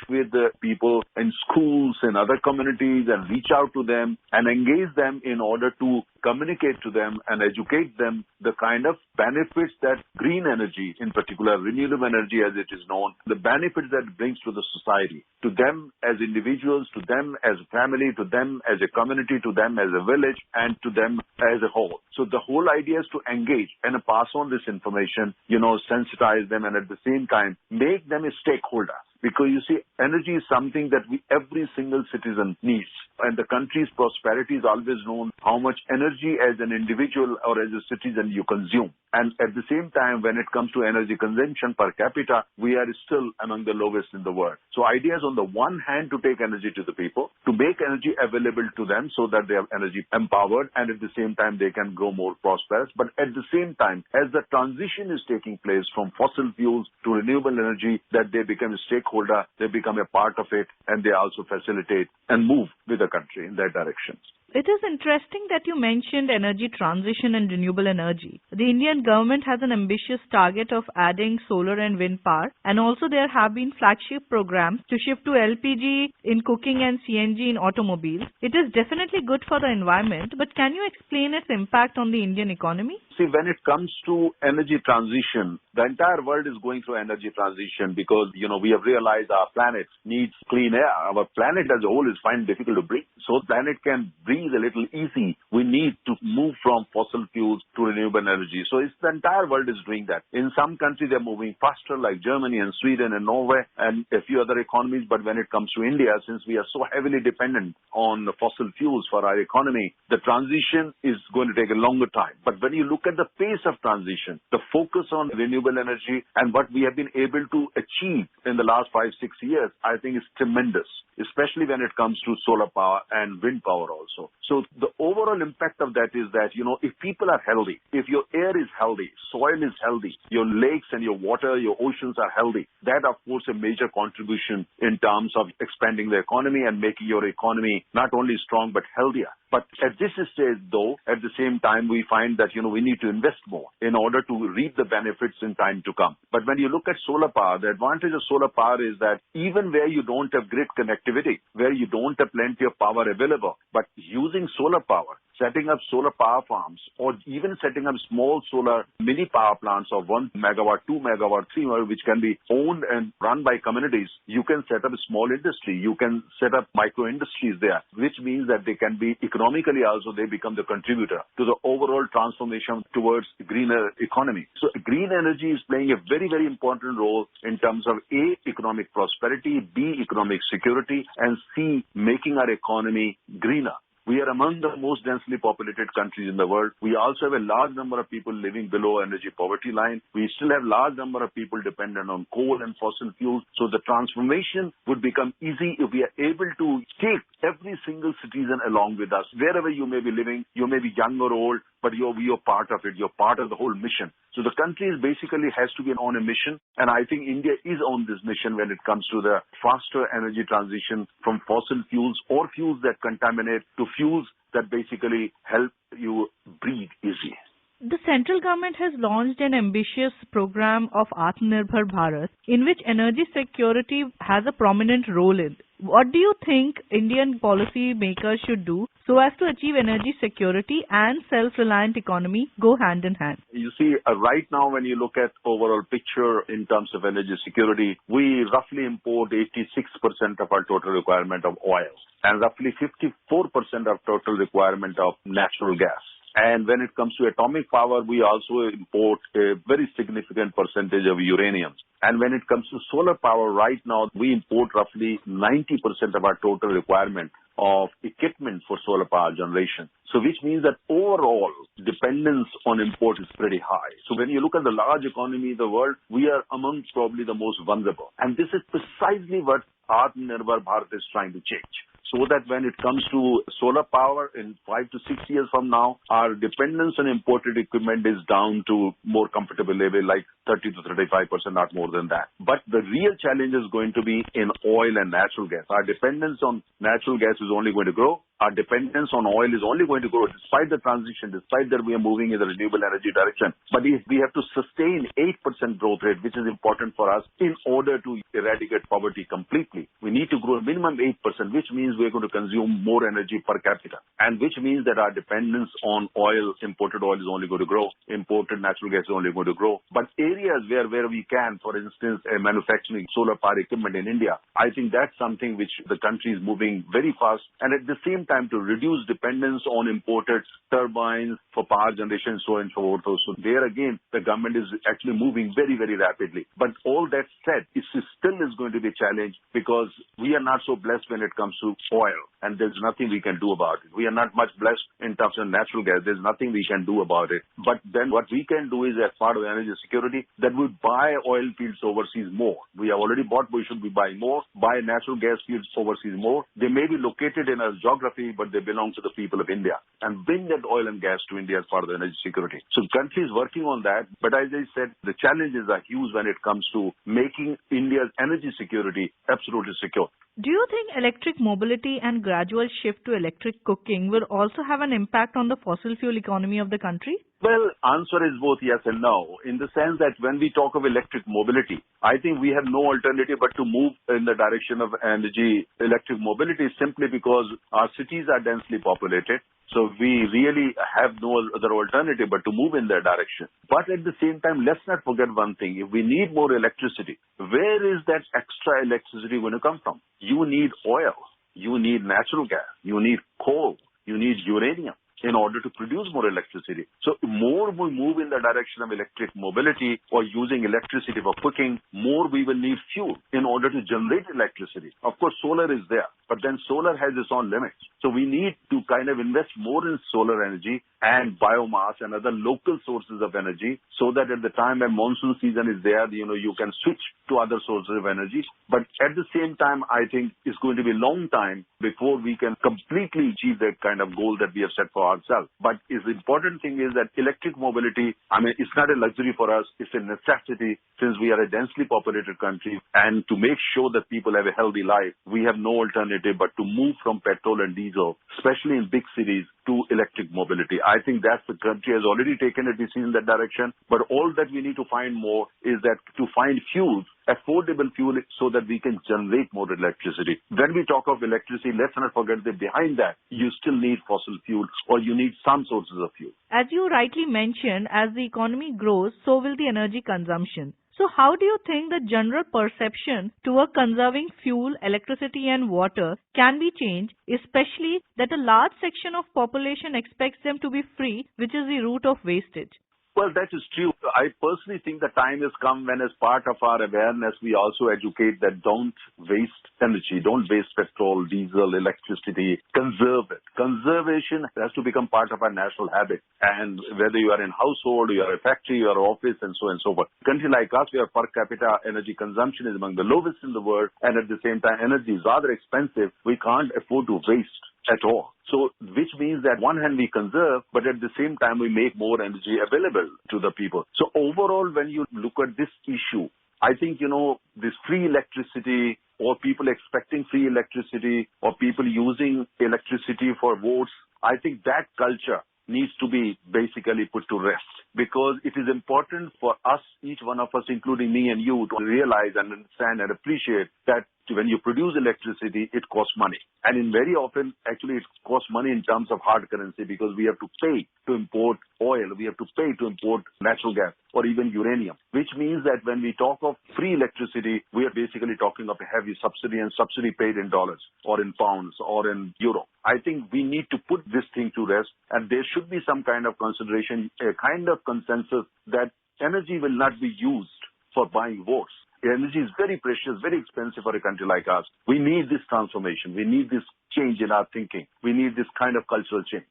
with the people in schools and other communities and reach out to them and engage them in order to communicate to them and educate them the kind of benefits that green energy, in particular renewable energy as it is known, the benefits that it brings to the society, to them as individuals, to them as a family, to them as a community, to them as a village, and to them as a whole. So the whole idea is to engage and pass on this information, sensitize them, and at the same time make them a stakeholder. Because you see, energy is something that every single citizen needs. And the country's prosperity is always known how much energy as an individual or as a citizen you consume. And at the same time, when it comes to energy consumption per capita, we are still among the lowest in the world. So idea is on the one hand to take energy to the people, to make energy available to them so that they have energy empowered, and at the same time they can grow more prosperous. But at the same time, as the transition is taking place from fossil fuels to renewable energy, that they become a stakeholder, they become a part of it, and they also facilitate and move with the country in that direction. It is interesting that you mentioned energy transition and renewable energy. The Indian government has an ambitious target of adding solar and wind power, and also there have been flagship programs to shift to LPG in cooking and CNG in automobiles. It is definitely good for the environment, but can you explain its impact on the Indian economy? See, when it comes to energy transition, the entire world is going through energy transition because, we have realized our planet needs clean air. Our planet as a whole is fine, difficult to breathe. So planet can breathe a little easy. We need to move from fossil fuels to renewable energy. So the entire world is doing that. In some countries, they're moving faster, like Germany and Sweden and Norway and a few other economies. But when it comes to India, since we are so heavily dependent on the fossil fuels for our economy, the transition is going to take a longer time. But when you look at the pace of transition, the focus on renewable energy and what we have been able to achieve in the last 5-6 years, I think is tremendous, especially when it comes to solar power and wind power also. So the overall impact of that is that, if people are healthy, if your air is healthy, soil is healthy, your lakes and your water, your oceans are healthy, that of course a major contribution in terms of expanding the economy and making your economy not only strong but healthier. But at this stage, though, at the same time, we find that, we need to invest more in order to reap the benefits in time to come. But when you look at solar power, the advantage of solar power is that even where you don't have grid connectivity, where you don't have plenty of power available, but using solar power, setting up solar power farms, or even setting up small solar mini power plants of 1 megawatt, 2 megawatt, 3 megawatt, which can be owned and run by communities, you can set up a small industry. You can set up micro industries there, which means that they can be economically also, they become the contributor to the overall transformation towards greener economy. So green energy is playing a very, very important role in terms of A, economic prosperity, B, economic security, and C, making our economy greener. We are among the most densely populated countries in the world. We also have a large number of people living below energy poverty line. We still have large number of people dependent on coal and fossil fuels. So the transformation would become easy if we are able to take every single citizen along with us. Wherever you may be living, you may be young or old, but you're part of it. You're part of the whole mission. So the country basically has to be on a mission. And I think India is on this mission when it comes to the faster energy transition from fossil fuels or fuels that contaminate to fuels that basically help you breathe easy. The central government has launched an ambitious program of Atmanirbhar Bharat, in which energy security has a prominent role in. What do you think Indian policy makers should do so as to achieve energy security and self-reliant economy go hand in hand? You see, right now when you look at overall picture in terms of energy security, we roughly import 86% of our total requirement of oil and roughly 54% of total requirement of natural gas. And when it comes to atomic power, we also import a very significant percentage of uranium. And when it comes to solar power, right now, we import roughly 90% of our total requirement of equipment for solar power generation. So which means that overall dependence on import is pretty high. So when you look at the large economy in the world, we are among probably the most vulnerable. And this is precisely what Atmanirbhar Bharat is trying to change. So that when it comes to solar power in 5 to 6 years from now, our dependence on imported equipment is down to more comfortable level, like 30 to 35%, not more than that. But the real challenge is going to be in oil and natural gas. Our dependence on natural gas is only going to grow. Our dependence on oil is only going to grow despite the transition, despite that we are moving in the renewable energy direction. But if we have to sustain 8% growth rate, which is important for us in order to eradicate poverty completely, we need to grow minimum 8%, which means we're going to consume more energy per capita. And which means that our dependence on oil, imported oil is only going to grow. Imported natural gas is only going to grow. But areas where we can, for instance, manufacturing solar power equipment in India, I think that's something which the country is moving very fast. And at the same time, to reduce dependence on imported turbines for power generation, so and so forth. So there again, the government is actually moving very, very rapidly. But all that said, it still is going to be a challenge because we are not so blessed when it comes to oil, and there's nothing we can do about it. We are not much blessed in terms of natural gas. There's nothing we can do about it. But then what we can do is, as part of energy security, that we buy oil fields overseas more. We have already bought, we should be buying more, buy natural gas fields overseas more. They may be located in a geography, but they belong to the people of India, and bring that oil and gas to India as part of the energy security. So the country is working on that. But as I said, the challenges are huge when it comes to making India's energy security absolutely secure. Do you think electric mobility and gradual shift to electric cooking will also have an impact on the fossil fuel economy of the country? Well, answer is both yes and no, in the sense that when we talk of electric mobility, I think we have no alternative but to move in the direction of electric mobility, simply because our cities are densely populated. So we really have no other alternative but to move in that direction. But at the same time, let's not forget one thing. If we need more electricity, where is that extra electricity going to come from? You need oil, you need natural gas, you need coal, you need uranium in order to produce more electricity. So more we move in the direction of electric mobility or using electricity for cooking, more we will need fuel in order to generate electricity. Of course, solar is there, but then solar has its own limits. So we need to kind of invest more in solar energy and biomass and other local sources of energy, so that at the time when monsoon season is there, you can switch to other sources of energy. But at the same time, I think it's going to be a long time before we can completely achieve that kind of goal that we have set for ourselves. But the important thing is that electric mobility, it's not a luxury for us, it's a necessity since we are a densely populated country. And to make sure that people have a healthy life, we have no alternative but to move from petrol and diesel, especially in big cities, to electric mobility. I think that the country has already taken a decision in that direction, but all that we need to find more is that to find fuels, affordable fuel, so that we can generate more electricity. When we talk of electricity, let's not forget that behind that, you still need fossil fuel or you need some sources of fuel. As you rightly mentioned, as the economy grows, so will the energy consumption. So how do you think the general perception toward conserving fuel, electricity and water can be changed, especially that a large section of population expects them to be free, which is the root of wastage? Well, that is true. I personally think the time has come when, as part of our awareness, we also educate that don't waste energy, don't waste petrol, diesel, electricity, conserve it. Conservation has to become part of our national habit. And whether you are in household, you are a factory, you are office, and so on and so forth. A country like us, where per capita energy consumption is among the lowest in the world, and at the same time, energy is rather expensive, we can't afford to waste at all. So, which means that one hand we conserve, but at the same time we make more energy available to the people. So overall, when you look at this issue, I think, this free electricity or people expecting free electricity or people using electricity for votes, I think that culture needs to be basically put to rest, because it is important for us, each one of us, including me and you, to realize and understand and appreciate that when you produce electricity, it costs money. And very often, actually, it costs money in terms of hard currency, because we have to pay to import oil, we have to pay to import natural gas or even uranium, which means that when we talk of free electricity, we are basically talking of a heavy subsidy, and subsidy paid in dollars or in pounds or in euro. I think we need to put this thing to rest, and there should be some kind of consideration, a kind of consensus that energy will not be used for buying votes. Energy is very precious, very expensive for a country like us. We need this transformation. We need this change in our thinking. We need this kind of cultural change.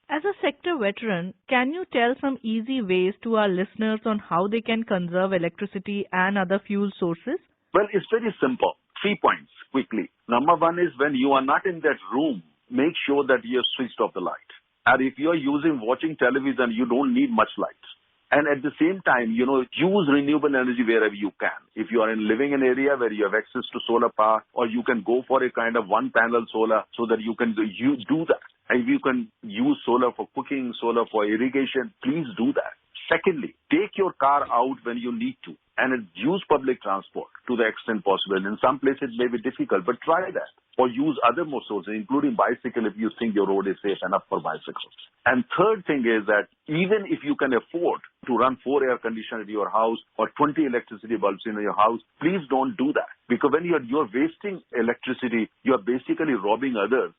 As a sector veteran, can you tell some easy ways to our listeners on how they can conserve electricity and other fuel sources? Well, it's very simple. 3 points quickly. Number one is, when you are not in that room, make sure that you have switched off the light. And if you are watching television, you don't need much light. And at the same time, use renewable energy wherever you can. If you are living in an area where you have access to solar power, or you can go for a kind of one-panel solar so that you can do that. And if you can use solar for cooking, solar for irrigation, please do that. Secondly, take your car out when you need to and use public transport to the extent possible. In some places it may be difficult, but try that. Or use other more sources, including bicycle, if you think your road is safe enough for bicycles. And third thing is that even if you can afford to run 4 air conditioners in your house or 20 electricity bulbs in your house, please don't do that. Because when you're wasting electricity, you're basically robbing others,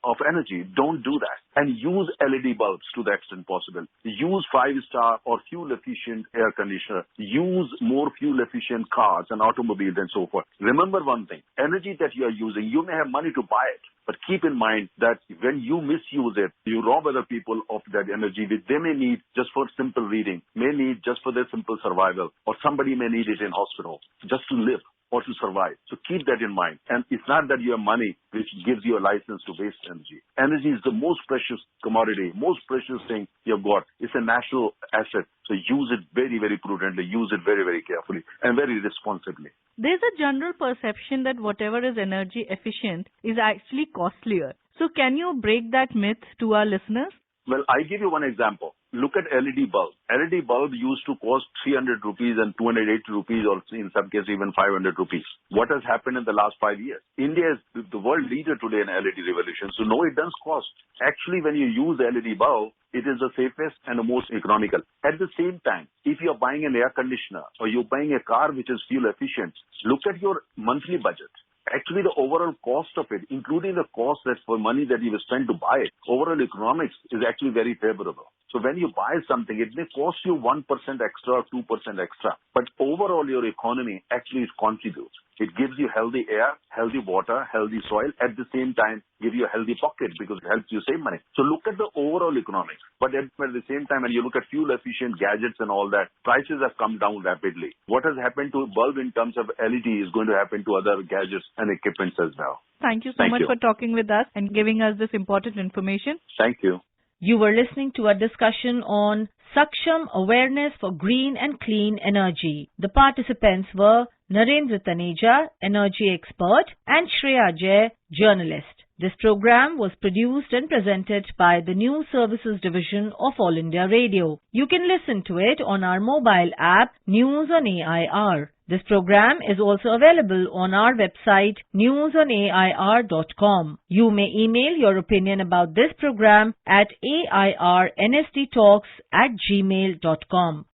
of energy. Don't do that. And use LED bulbs to the extent possible. Use 5-star or fuel-efficient air conditioner. Use more fuel-efficient cars and automobiles and so forth. Remember one thing, energy that you are using, you may have money to buy it, but keep in mind that when you misuse it, you rob other people of that energy which they may need just for simple reading, may need just for their simple survival, or somebody may need it in hospital just to live or to survive. So keep that in mind. And it's not that you have money which gives you a license to waste energy. Energy is the most precious commodity, most precious thing you've got. It's a national asset. So use it very, very prudently. Use it very, very carefully and very responsibly. There's a general perception that whatever is energy efficient is actually costlier. So can you break that myth to our listeners? Well, I give you one example. Look at LED bulb. LED bulb used to cost 300 rupees and 280 rupees, or in some cases even 500 rupees. What has happened in the last 5 years? India is the world leader today in LED revolution. So no, it does cost. Actually, when you use LED bulb, it is the safest and the most economical. At the same time, if you're buying an air conditioner or you're buying a car which is fuel efficient, look at your monthly budget. Actually, the overall cost of it, including the cost that's for money that you will spend to buy it, overall economics is actually very favorable. So when you buy something, it may cost you 1% extra or 2% extra, but overall your economy actually contributes. It gives you healthy air, healthy water, healthy soil, at the same time give you a healthy pocket because it helps you save money. So look at the overall economics. But at the same time, when you look at fuel efficient gadgets and all that, prices have come down rapidly. What has happened to a bulb in terms of LED is going to happen to other gadgets and equipments as well. Thank you so much for talking with us and giving us this important information. Thank you. You were listening to a discussion on Saksham Awareness for Green and Clean Energy. The participants were Narendra Taneja, energy expert, and Shreya Jay, journalist. This program was produced and presented by the News Services Division of All India Radio. You can listen to it on our mobile app, News on AIR. This program is also available on our website, newsonair.com. You may email your opinion about this program at airnsttalks@gmail.com.